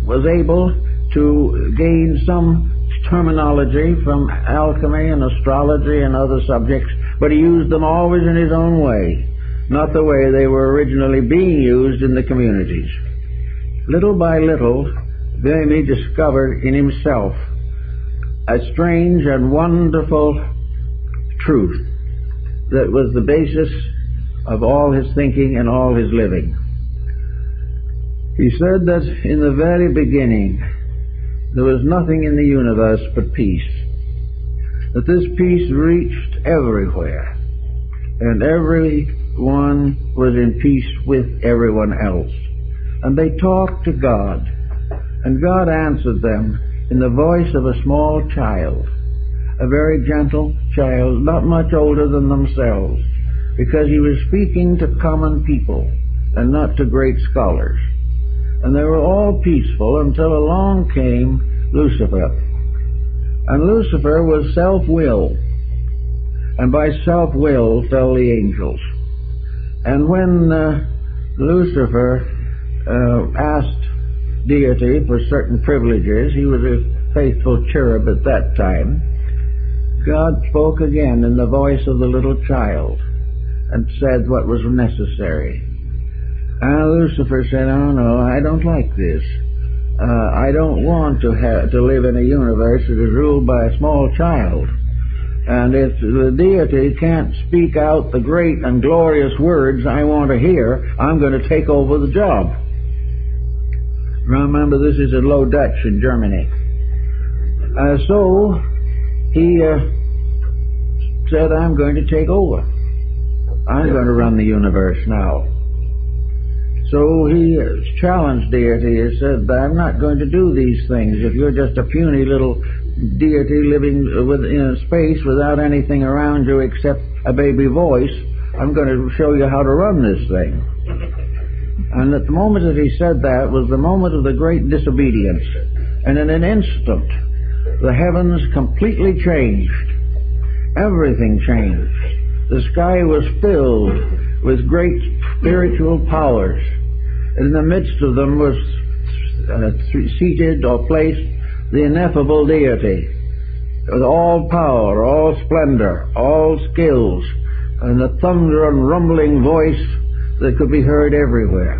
was able to gain some terminology from alchemy and astrology and other subjects, but he used them always in his own way, not the way they were originally being used in the communities. Little by little, Boehme discovered in himself a strange and wonderful truth that was the basis of all his thinking and all his living. He said that in the very beginning there was nothing in the universe but peace, that this peace reached everywhere, and everyone was in peace with everyone else. And they talked to God, and God answered them in the voice of a small child, a very gentle child, not much older than themselves, because he was speaking to common people and not to great scholars. And they were all peaceful until along came Lucifer. And Lucifer was self-willed, and by self-will fell the angels. And when Lucifer asked deity for certain privileges, he was a faithful cherub at that time, God spoke again in the voice of the little child and said what was necessary. And Lucifer said, "Oh no, I don't like this. I don't want to live in a universe that is ruled by a small child. And if the deity can't speak out the great and glorious words I want to hear, I'm going to take over the job." Remember, this is in Low Dutch in Germany. So he said, "I'm going to take over. I'm going to run the universe now." So he challenged deity. He said, I'm not going to do these things. If you're just a puny little deity living in space without anything around you except a baby voice, I'm going to show you how to run this thing. And at the moment that he said that was the moment of the great disobedience. And in an instant, the heavens completely changed. Everything changed. The sky was filled with great spiritual powers. In the midst of them was seated or placed the ineffable deity, with all power, all splendor, all skills, and a thunder and rumbling voice that could be heard everywhere.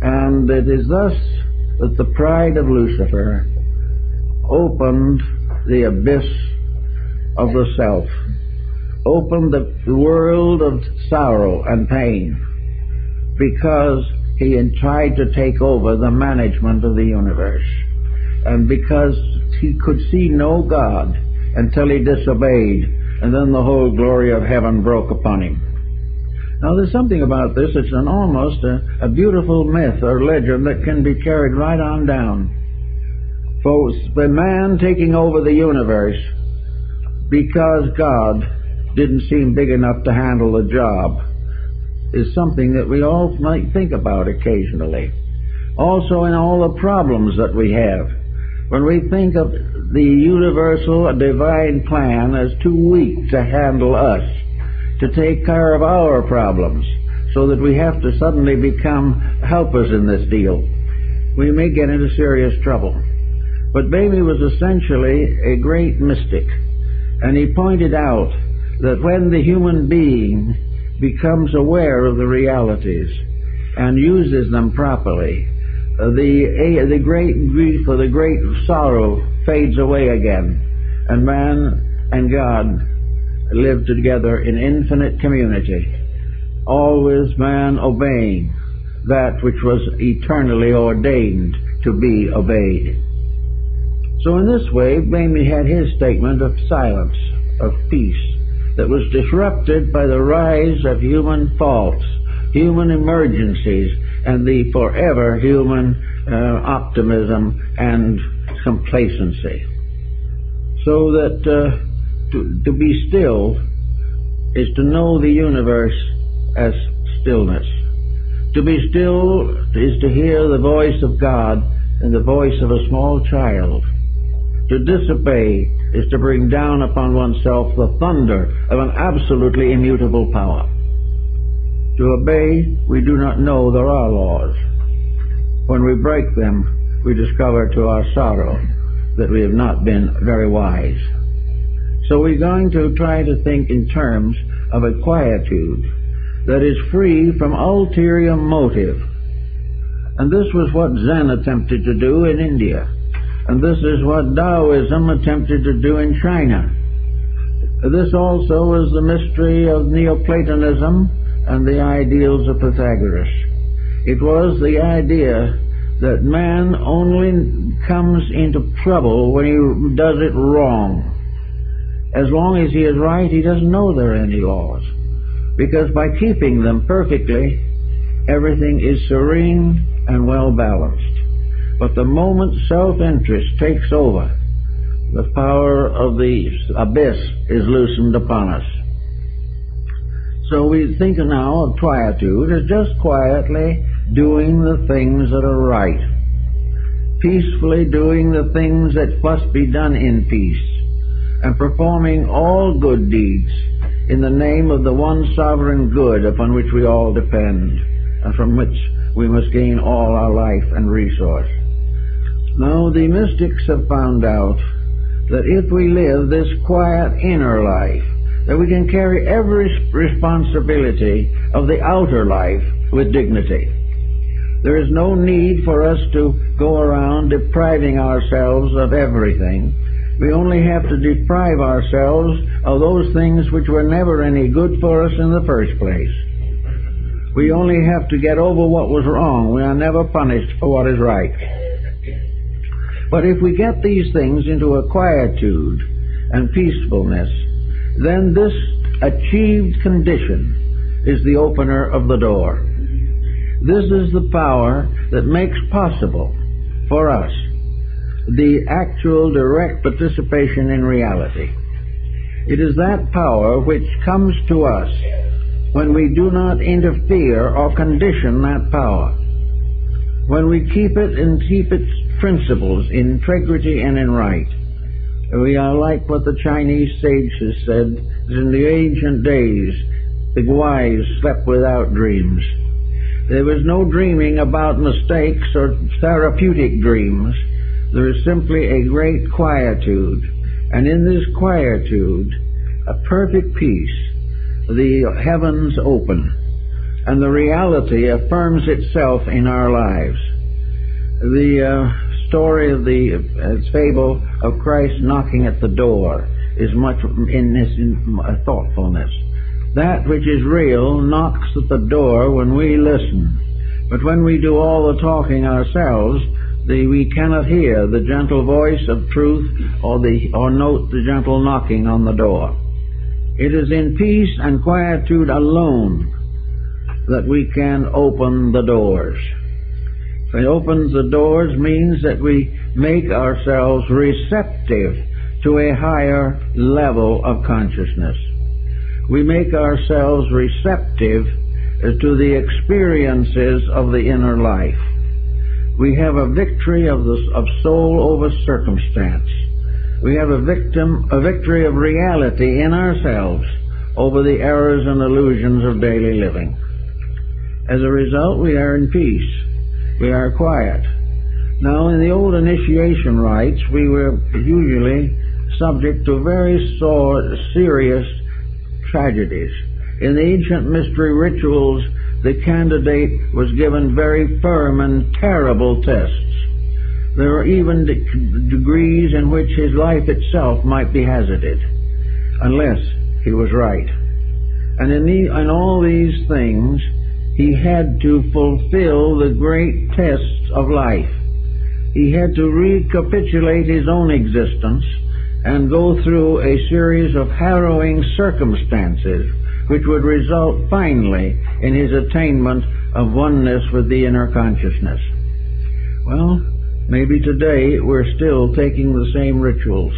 And it is thus that the pride of Lucifer opened the abyss of the self, opened the world of sorrow and pain, because he had tried to take over the management of the universe, and because he could see no God until he disobeyed, and then the whole glory of heaven broke upon him. Now there's something about this. It's almost a beautiful myth or legend that can be carried right on down. For the man taking over the universe because God didn't seem big enough to handle the job is something that we all might think about occasionally. Also in all the problems that we have. When we think of the universal divine plan as too weak to handle us, to take care of our problems, so that we have to suddenly become helpers in this deal, we may get into serious trouble. But Bamey was essentially a great mystic, and he pointed out that when the human being becomes aware of the realities and uses them properly, the great grief or the great sorrow fades away again, and man and God live together in infinite community, always man obeying that which was eternally ordained to be obeyed. So in this way, Bamey had his statement of silence, of peace, that was disrupted by the rise of human faults, human emergencies, and the forever human optimism and complacency. So that to be still is to know the universe as stillness. To be still is to hear the voice of God and the voice of a small child. To disobey is to bring down upon oneself the thunder of an absolutely immutable power. To obey, we do not know there are laws. When we break them, we discover to our sorrow that we have not been very wise. So we're going to try to think in terms of a quietude that is free from ulterior motive. And this was what Zen attempted to do in India. And this is what Taoism attempted to do in China. This also is the mystery of Neoplatonism and the ideals of Pythagoras. It was the idea that man only comes into trouble when he does it wrong. As long as he is right, he doesn't know there are any laws, because by keeping them perfectly, everything is serene and well balanced. But the moment self-interest takes over, the power of the abyss is loosened upon us. So we think now of quietude as just quietly doing the things that are right, peacefully doing the things that must be done in peace, and performing all good deeds in the name of the one sovereign good upon which we all depend, and from which we must gain all our life and resource. Now, the mystics have found out that if we live this quiet inner life, that we can carry every responsibility of the outer life with dignity. There is no need for us to go around depriving ourselves of everything. We only have to deprive ourselves of those things which were never any good for us in the first place. We only have to get over what was wrong. We are never punished for what is right. But if we get these things into a quietude and peacefulness, then this achieved condition is the opener of the door. This is the power that makes possible for us the actual direct participation in reality. It is that power which comes to us when we do not interfere or condition that power, when we keep it and keep its principles in integrity and in right. We are like what the Chinese sages said, that in the ancient days the wise slept without dreams. There was no dreaming about mistakes or therapeutic dreams. There is simply a great quietude, and in this quietude, a perfect peace. The heavens open, and the reality affirms itself in our lives. The story of the fable of Christ knocking at the door is much in this thoughtfulness. That which is real knocks at the door when we listen, but when we do all the talking ourselves, we cannot hear the gentle voice of truth or note the gentle knocking on the door. It is in peace and quietude alone that we can open the doors. It opens the doors means that we make ourselves receptive to a higher level of consciousness. We make ourselves receptive to the experiences of the inner life. We have a victory of soul over circumstance. We have a victory of reality in ourselves over the errors and illusions of daily living. As a result, we are in peace. We are quiet. Now, in the old initiation rites, we were usually subject to very serious tragedies. In the ancient mystery rituals, the candidate was given very firm and terrible tests. There were even degrees in which his life itself might be hazarded, unless he was right. And in all these things, he had to fulfill the great tests of life. He had to recapitulate his own existence and go through a series of harrowing circumstances which would result finally in his attainment of oneness with the inner consciousness. Well, maybe today we're still taking the same rituals.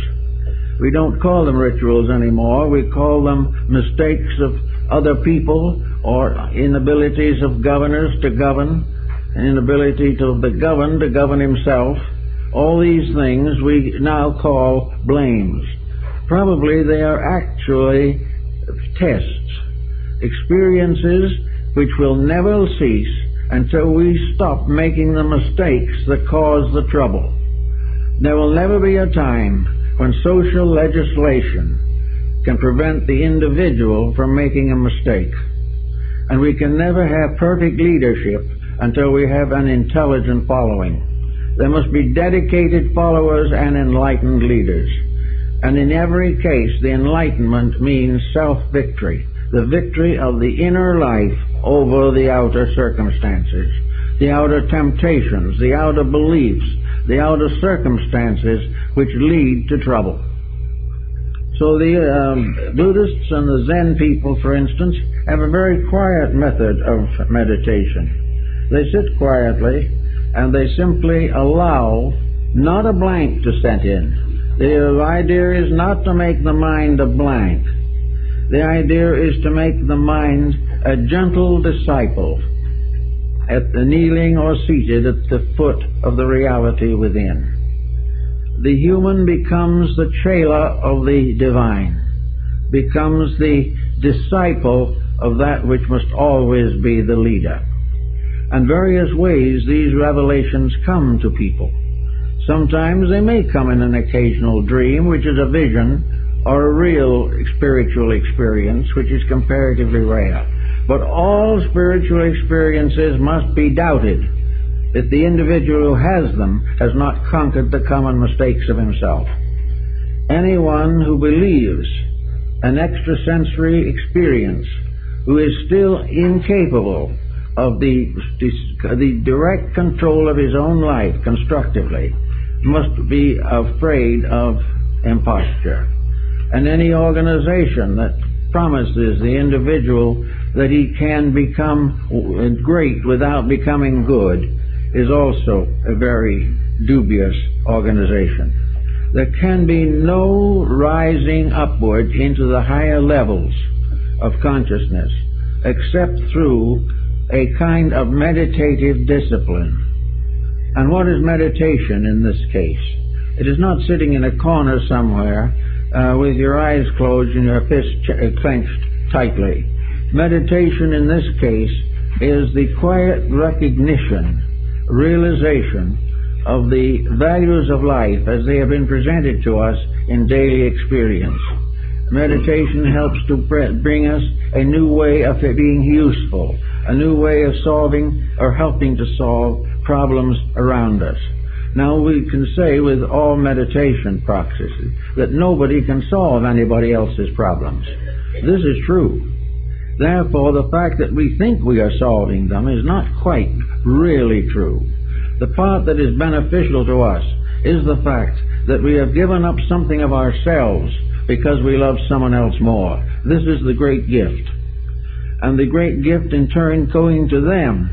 We don't call them rituals anymore. We call them mistakes of other people or inabilities of governors to govern, inability of the governed to govern himself. All these things we now call blames. Probably they are actually tests, experiences which will never cease until we stop making the mistakes that cause the trouble. There will never be a time when social legislation can prevent the individual from making a mistake. And we can never have perfect leadership until we have an intelligent following. There must be dedicated followers and enlightened leaders. And in every case, the enlightenment means self-victory, the victory of the inner life over the outer circumstances, the outer temptations, the outer beliefs, the outer circumstances which lead to trouble. So the Buddhists and the Zen people, for instance, have a very quiet method of meditation. They sit quietly and they simply allow not a blank to set in. The idea is not to make the mind a blank. The idea is to make the mind a gentle disciple, kneeling or seated at the foot of the reality within. The human becomes the chela of the divine, becomes the disciple of that which must always be the leader. And various ways these revelations come to people. Sometimes they may come in an occasional dream, which is a vision, or a real spiritual experience, which is comparatively rare. But all spiritual experiences must be doubted if the individual who has them has not conquered the common mistakes of himself. Anyone who believes an extrasensory experience, who is still incapable of the direct control of his own life constructively, must be afraid of imposture. And any organization that promises the individual that he can become great without becoming good is also a very dubious organization. There can be no rising upward into the higher levels of consciousness except through a kind of meditative discipline. And what is meditation in this case? It is not sitting in a corner somewhere with your eyes closed and your fists clenched tightly. Meditation in this case is the quiet recognition, realization of the values of life as they have been presented to us in daily experience. Meditation helps to bring us a new way of being useful, a new way of solving or helping to solve problems around us. Now we can say with all meditation practices that nobody can solve anybody else's problems. This is true. Therefore, the fact that we think we are solving them is not quite really true. The part that is beneficial to us is the fact that we have given up something of ourselves because we love someone else more. This is the great gift. And the great gift in turn going to them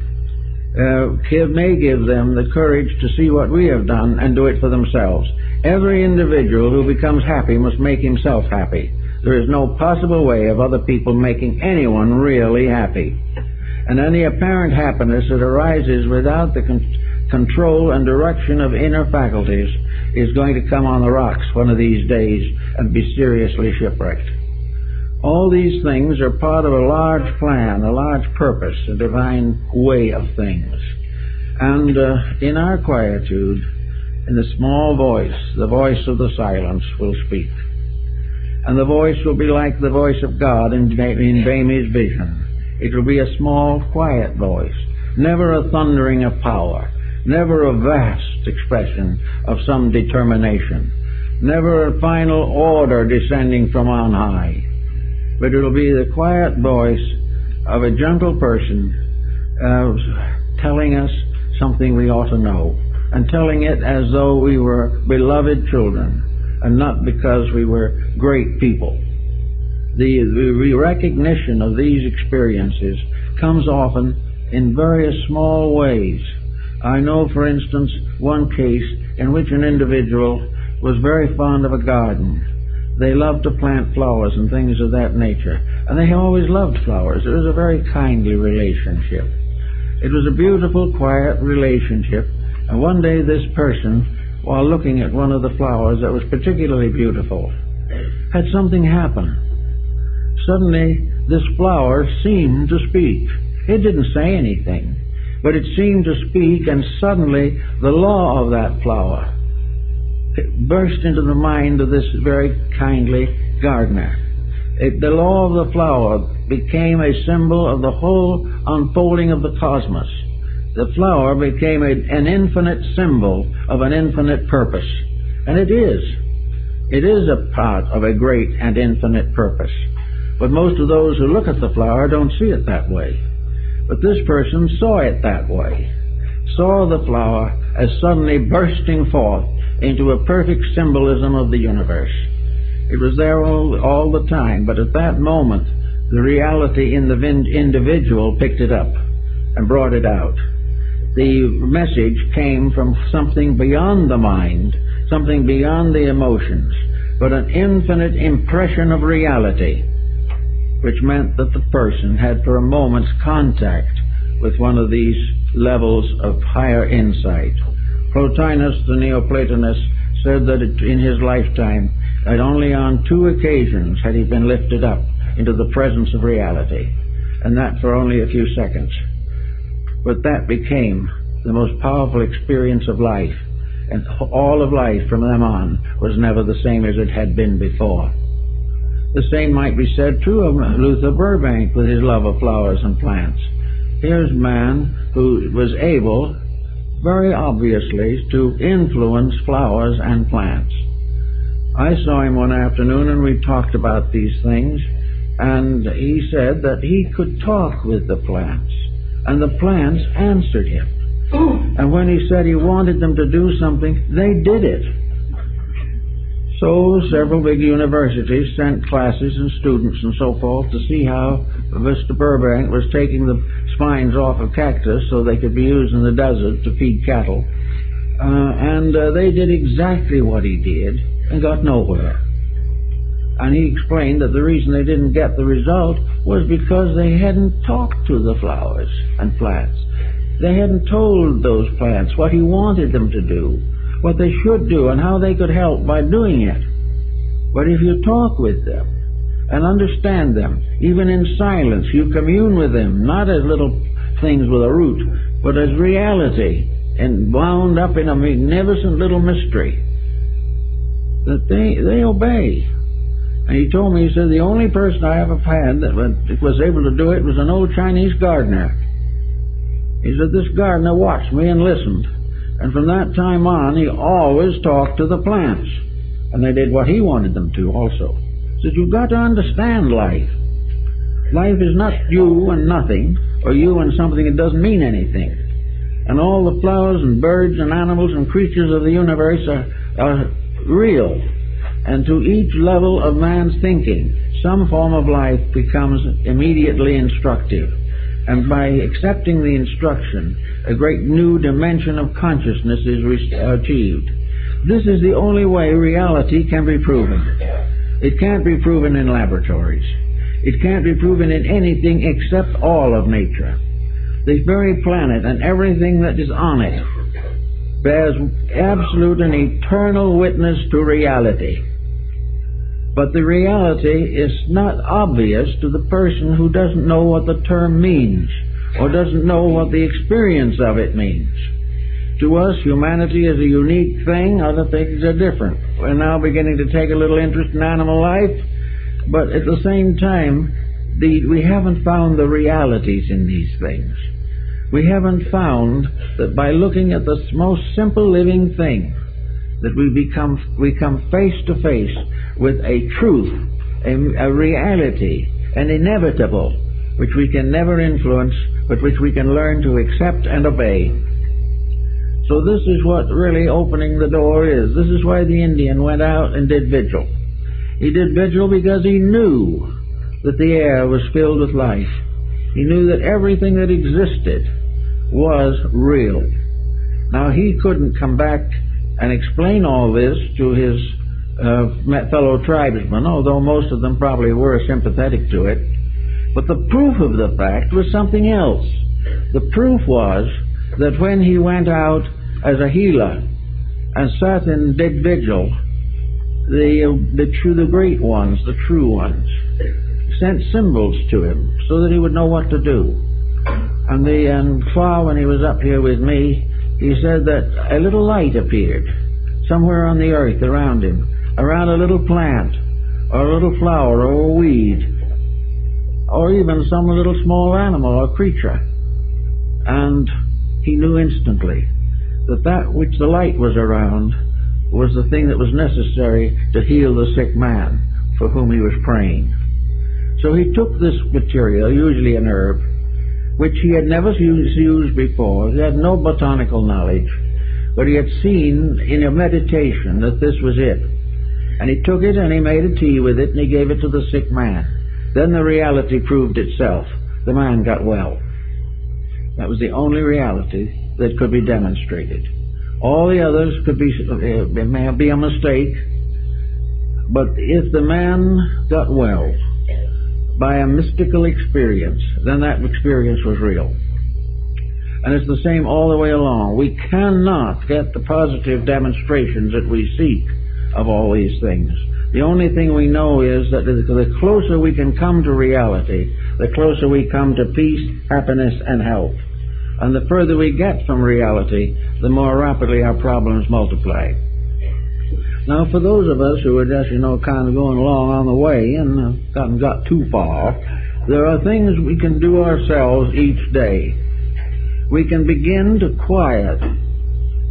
may give them the courage to see what we have done and do it for themselves. Every individual who becomes happy must make himself happy. There is no possible way of other people making anyone really happy. And any apparent happiness that arises without the control and direction of inner faculties is going to come on the rocks one of these days and be seriously shipwrecked. All these things are part of a large plan, a large purpose, a divine way of things. And in our quietude, in the small voice, the voice of the silence will speak. And the voice will be like the voice of God in Bamy's vision. It will be a small, quiet voice, never a thundering of power, never a vast expression of some determination, never a final order descending from on high. But it will be the quiet voice of a gentle person telling us something we ought to know, and telling it as though we were beloved children, and not because we were great people. The recognition of these experiences comes often in various small ways. I know, for instance, one case in which an individual was very fond of a garden. They loved to plant flowers and things of that nature, and they always loved flowers. It was a very kindly relationship. It was a beautiful, quiet relationship, and one day this person, while looking at one of the flowers that was particularly beautiful, had something happen. Suddenly, this flower seemed to speak. It didn't say anything, but it seemed to speak, and suddenly the law of that flower burst into the mind of this very kindly gardener. The law of the flower became a symbol of the whole unfolding of the cosmos. The flower became an infinite symbol of an infinite purpose. And it is. It is a part of a great and infinite purpose. But most of those who look at the flower don't see it that way. But this person saw it that way. Saw the flower as suddenly bursting forth into a perfect symbolism of the universe. It was there all the time, but at that moment, the reality in the individual picked it up and brought it out. The message came from something beyond the mind, something beyond the emotions, but an infinite impression of reality, which meant that the person had for a moment's contact with one of these levels of higher insight. Plotinus, the Neoplatonist, said that in his lifetime, that only on 2 occasions had he been lifted up into the presence of reality, and that for only a few seconds. But that became the most powerful experience of life, and all of life from then on was never the same as it had been before. The same might be said, too, of Luther Burbank with his love of flowers and plants. Here's a man who was able, very obviously, to influence flowers and plants. I saw him one afternoon and we talked about these things, and he said that he could talk with the plants, and the plants answered him. And when he said he wanted them to do something, they did it. So several big universities sent classes and students and so forth to see how Mr. Burbank was taking the spines off of cactus so they could be used in the desert to feed cattle. And they did exactly what he did and got nowhere. And he explained that the reason they didn't get the result was because they hadn't talked to the flowers and plants. They hadn't told those plants what he wanted them to do, what they should do, and how they could help by doing it. But if you talk with them and understand them, even in silence, you commune with them, not as little things with a root, but as reality, and bound up in a magnificent little mystery, that they obey. And he told me, he said, the only person I ever had that was able to do it was an old Chinese gardener. He said, this gardener watched me and listened. And from that time on, he always talked to the plants. And they did what he wanted them to also. He said, you've got to understand life. Life is not you and nothing, or you and something that doesn't mean anything. And all the flowers and birds and animals and creatures of the universe are real. And to each level of man's thinking, some form of life becomes immediately instructive. And by accepting the instruction, a great new dimension of consciousness is achieved. This is the only way reality can be proven. It can't be proven in laboratories. It can't be proven in anything except all of nature. This very planet and everything that is on it bears absolute and eternal witness to reality. But the reality is not obvious to the person who doesn't know what the term means, or doesn't know what the experience of it means. To us, humanity is a unique thing, other things are different. We're now beginning to take a little interest in animal life, but at the same time, we haven't found the realities in these things. We haven't found that by looking at the most simple living thing, that we come face to face with a truth, a reality, an inevitable, which we can never influence, but which we can learn to accept and obey. So this is what really opening the door is. This is why the Indian went out and did vigil. He did vigil because he knew that the air was filled with life. He knew that everything that existed was real. Now he couldn't come back and explain all this to his fellow tribesmen, although most of them probably were sympathetic to it. But the proof of the fact was something else. The proof was that when he went out as a healer and sat and did vigil, the great ones, the true ones, sent symbols to him so that he would know what to do. And far when he was up here with me, he said that a little light appeared somewhere on the earth around him, around a little plant, or a little flower, or a weed, or even some little small animal or creature. And he knew instantly that that which the light was around was the thing that was necessary to heal the sick man for whom he was praying. So he took this material, usually an herb, which he had never used before. He had no botanical knowledge, but he had seen in a meditation that this was it. And he took it and he made a tea with it and he gave it to the sick man. Then the reality proved itself. The man got well. That was the only reality that could be demonstrated. All the others could be, it may be a mistake, but if the man got well by a mystical experience, then that experience was real. And it's the same all the way along. We cannot get the positive demonstrations that we seek of all these things. The only thing we know is that the closer we can come to reality, the closer we come to peace, happiness, and health. And the further we get from reality, the more rapidly our problems multiply. Now, for those of us who are just, kind of going along on the way and haven't got too far, there are things we can do ourselves each day. We can begin to quiet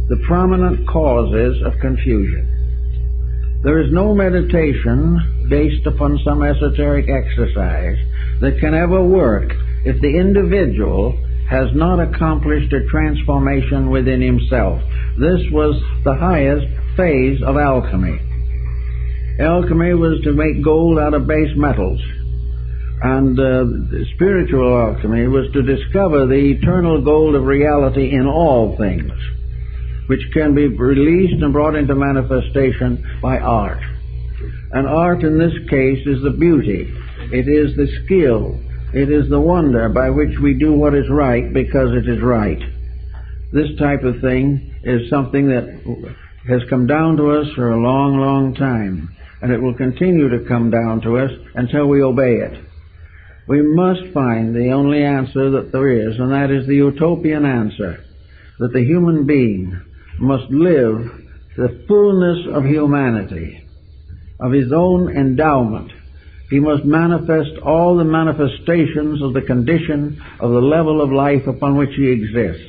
the prominent causes of confusion. There is no meditation based upon some esoteric exercise that can ever work if the individual has not accomplished a transformation within himself. This was the highest phase of alchemy. Alchemy was to make gold out of base metals. And spiritual alchemy was to discover the eternal gold of reality in all things, which can be released and brought into manifestation by art. And art in this case is the beauty. It is the skill. It is the wonder by which we do what is right because it is right. This type of thing is something that has come down to us for a long, long time, and it will continue to come down to us until we obey it. We must find the only answer that there is, and that is the utopian answer, that the human being must live the fullness of humanity, of his own endowment. He must manifest all the manifestations of the condition of the level of life upon which he exists.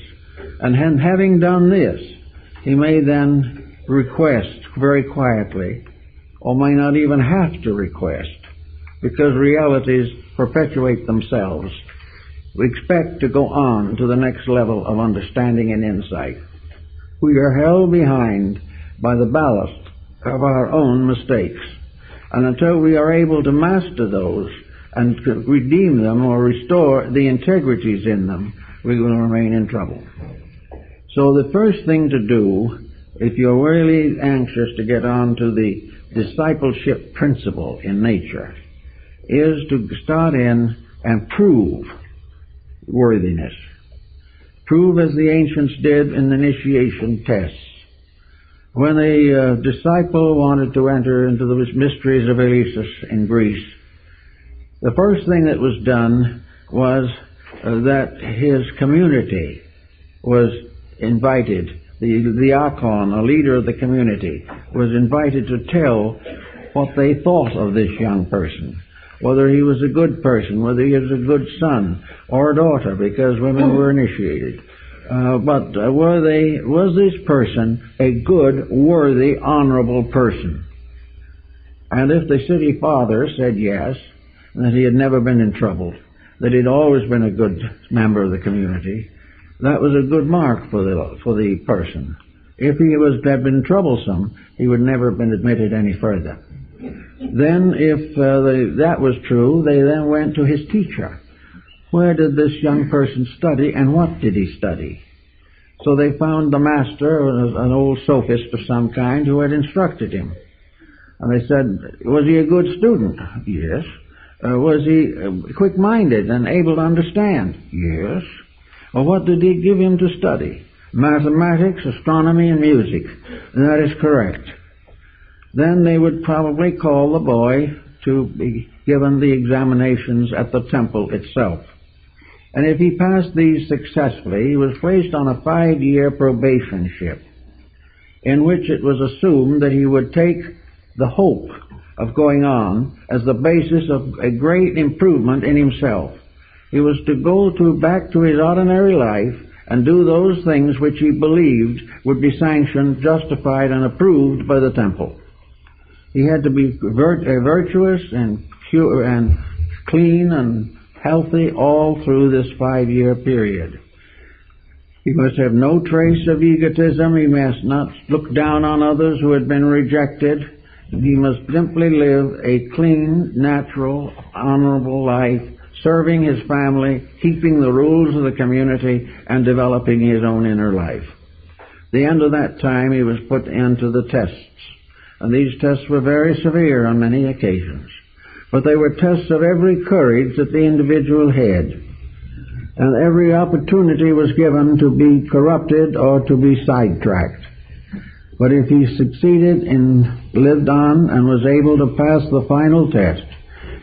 And having done this, he may then request very quietly, or may not even have to request, because realities perpetuate themselves. We expect to go on to the next level of understanding and insight. We are held behind by the ballast of our own mistakes. And until we are able to master those and to redeem them or restore the integrities in them, we will remain in trouble. So the first thing to do, if you're really anxious to get on to the discipleship principle in nature, is to start in and prove worthiness. Prove as the ancients did in initiation tests. When a disciple wanted to enter into the mysteries of Eleusis in Greece, the first thing that was done was that his community was invited. The archon, a leader of the community, was invited to tell what they thought of this young person, whether he was a good person, whether he was a good son or a daughter, because women were initiated. But was this person a good, worthy, honorable person? And if the city father said yes, that he had never been in trouble, that he'd always been a good member of the community, that was a good mark for the person. If he had been troublesome, he would never have been admitted any further. Then, if that was true, they then went to his teacher. Where did this young person study, and what did he study? So they found the master, an old sophist of some kind, who had instructed him. And they said, was he a good student? Yes. Was he quick-minded and able to understand? Yes. Well, what did he give him to study? Mathematics, astronomy, and music. That is correct. Then they would probably call the boy to be given the examinations at the temple itself. And if he passed these successfully, he was placed on a 5-year probationship, in which it was assumed that he would take the hope of going on as the basis of a great improvement in himself. He was to go back to his ordinary life and do those things which he believed would be sanctioned, justified, and approved by the temple. He had to be virtuous and pure and clean and healthy all through this 5-year period. He must have no trace of egotism. He must not look down on others who had been rejected. He must simply live a clean, natural, honorable life, serving his family, keeping the rules of the community, and developing his own inner life. At the end of that time, he was put into the tests. And these tests were very severe on many occasions. But they were tests of every courage that the individual had. And every opportunity was given to be corrupted or to be sidetracked. But if he succeeded and lived on and was able to pass the final test,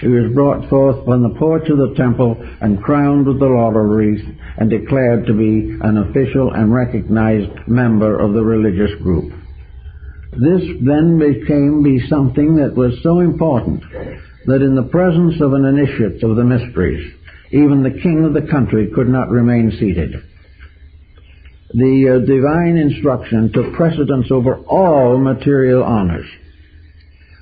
he was brought forth from the porch of the temple and crowned with the laurel wreath and declared to be an official and recognized member of the religious group. This then became something that was so important that in the presence of an initiate of the mysteries, even the king of the country could not remain seated. The divine instruction took precedence over all material honors.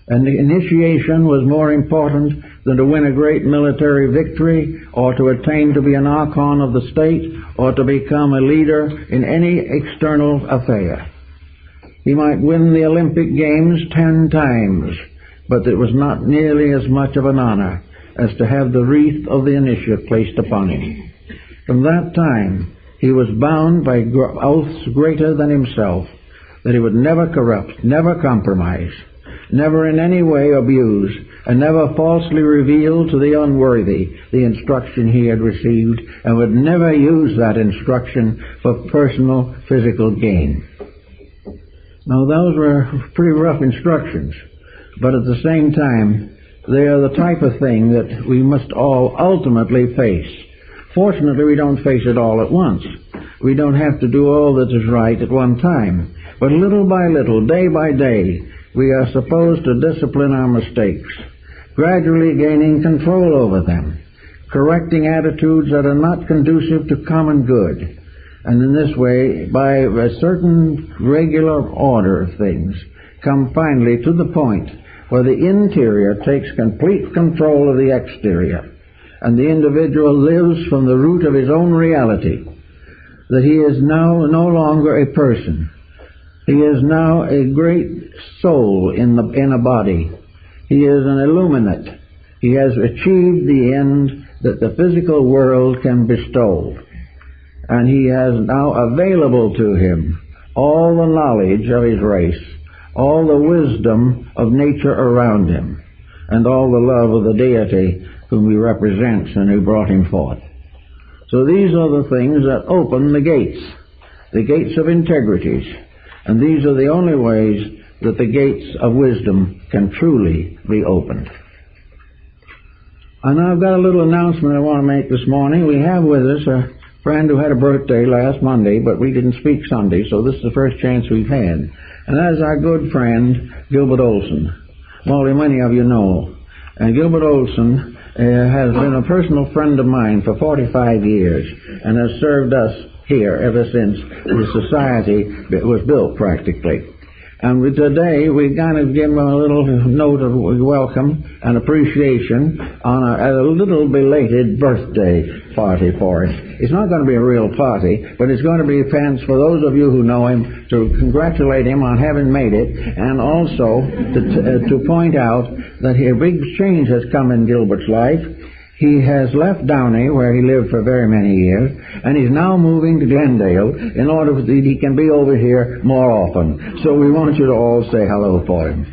And the initiation was more important than to win a great military victory or to attain to be an archon of the state or to become a leader in any external affair. He might win the Olympic Games 10 times, but it was not nearly as much of an honor as to have the wreath of the initiate placed upon him. From that time, he was bound by oaths greater than himself, that he would never corrupt, never compromise, never in any way abuse, and never falsely reveal to the unworthy the instruction he had received, and would never use that instruction for personal physical gain. Now, those were pretty rough instructions, but at the same time, they are the type of thing that we must all ultimately face. Fortunately, we don't face it all at once. We don't have to do all that is right at one time. But little by little, day by day, we are supposed to discipline our mistakes, gradually gaining control over them, correcting attitudes that are not conducive to common good. And in this way, by a certain regular order of things, come finally to the point where the interior takes complete control of the exterior, and the individual lives from the root of his own reality, that he is now no longer a person. He is now a great soul in a body. He is an illuminate. He has achieved the end that the physical world can bestow. And he has now available to him all the knowledge of his race, all the wisdom of nature around him, and all the love of the deity whom he represents and who brought him forth. So these are the things that open the gates of integrities. And these are the only ways that the gates of wisdom can truly be opened. And I've got a little announcement I want to make this morning. We have with us a friend who had a birthday last Monday, but we didn't speak Sunday, so this is the first chance we've had. And that is our good friend, Gilbert Olson. Well, many of you know. And Gilbert Olson has been a personal friend of mine for 45 years and has served us here ever since the society was built, practically. And today we kind of give him a little note of welcome and appreciation on a little belated birthday party for us. It's not going to be a real party, but it's going to be a chance for those of you who know him to congratulate him on having made it, and also to point out that a big change has come in Gilbert's life. He has left Downey, where he lived for very many years, and he's now moving to Glendale in order that he can be over here more often. So we want you to all say hello for him.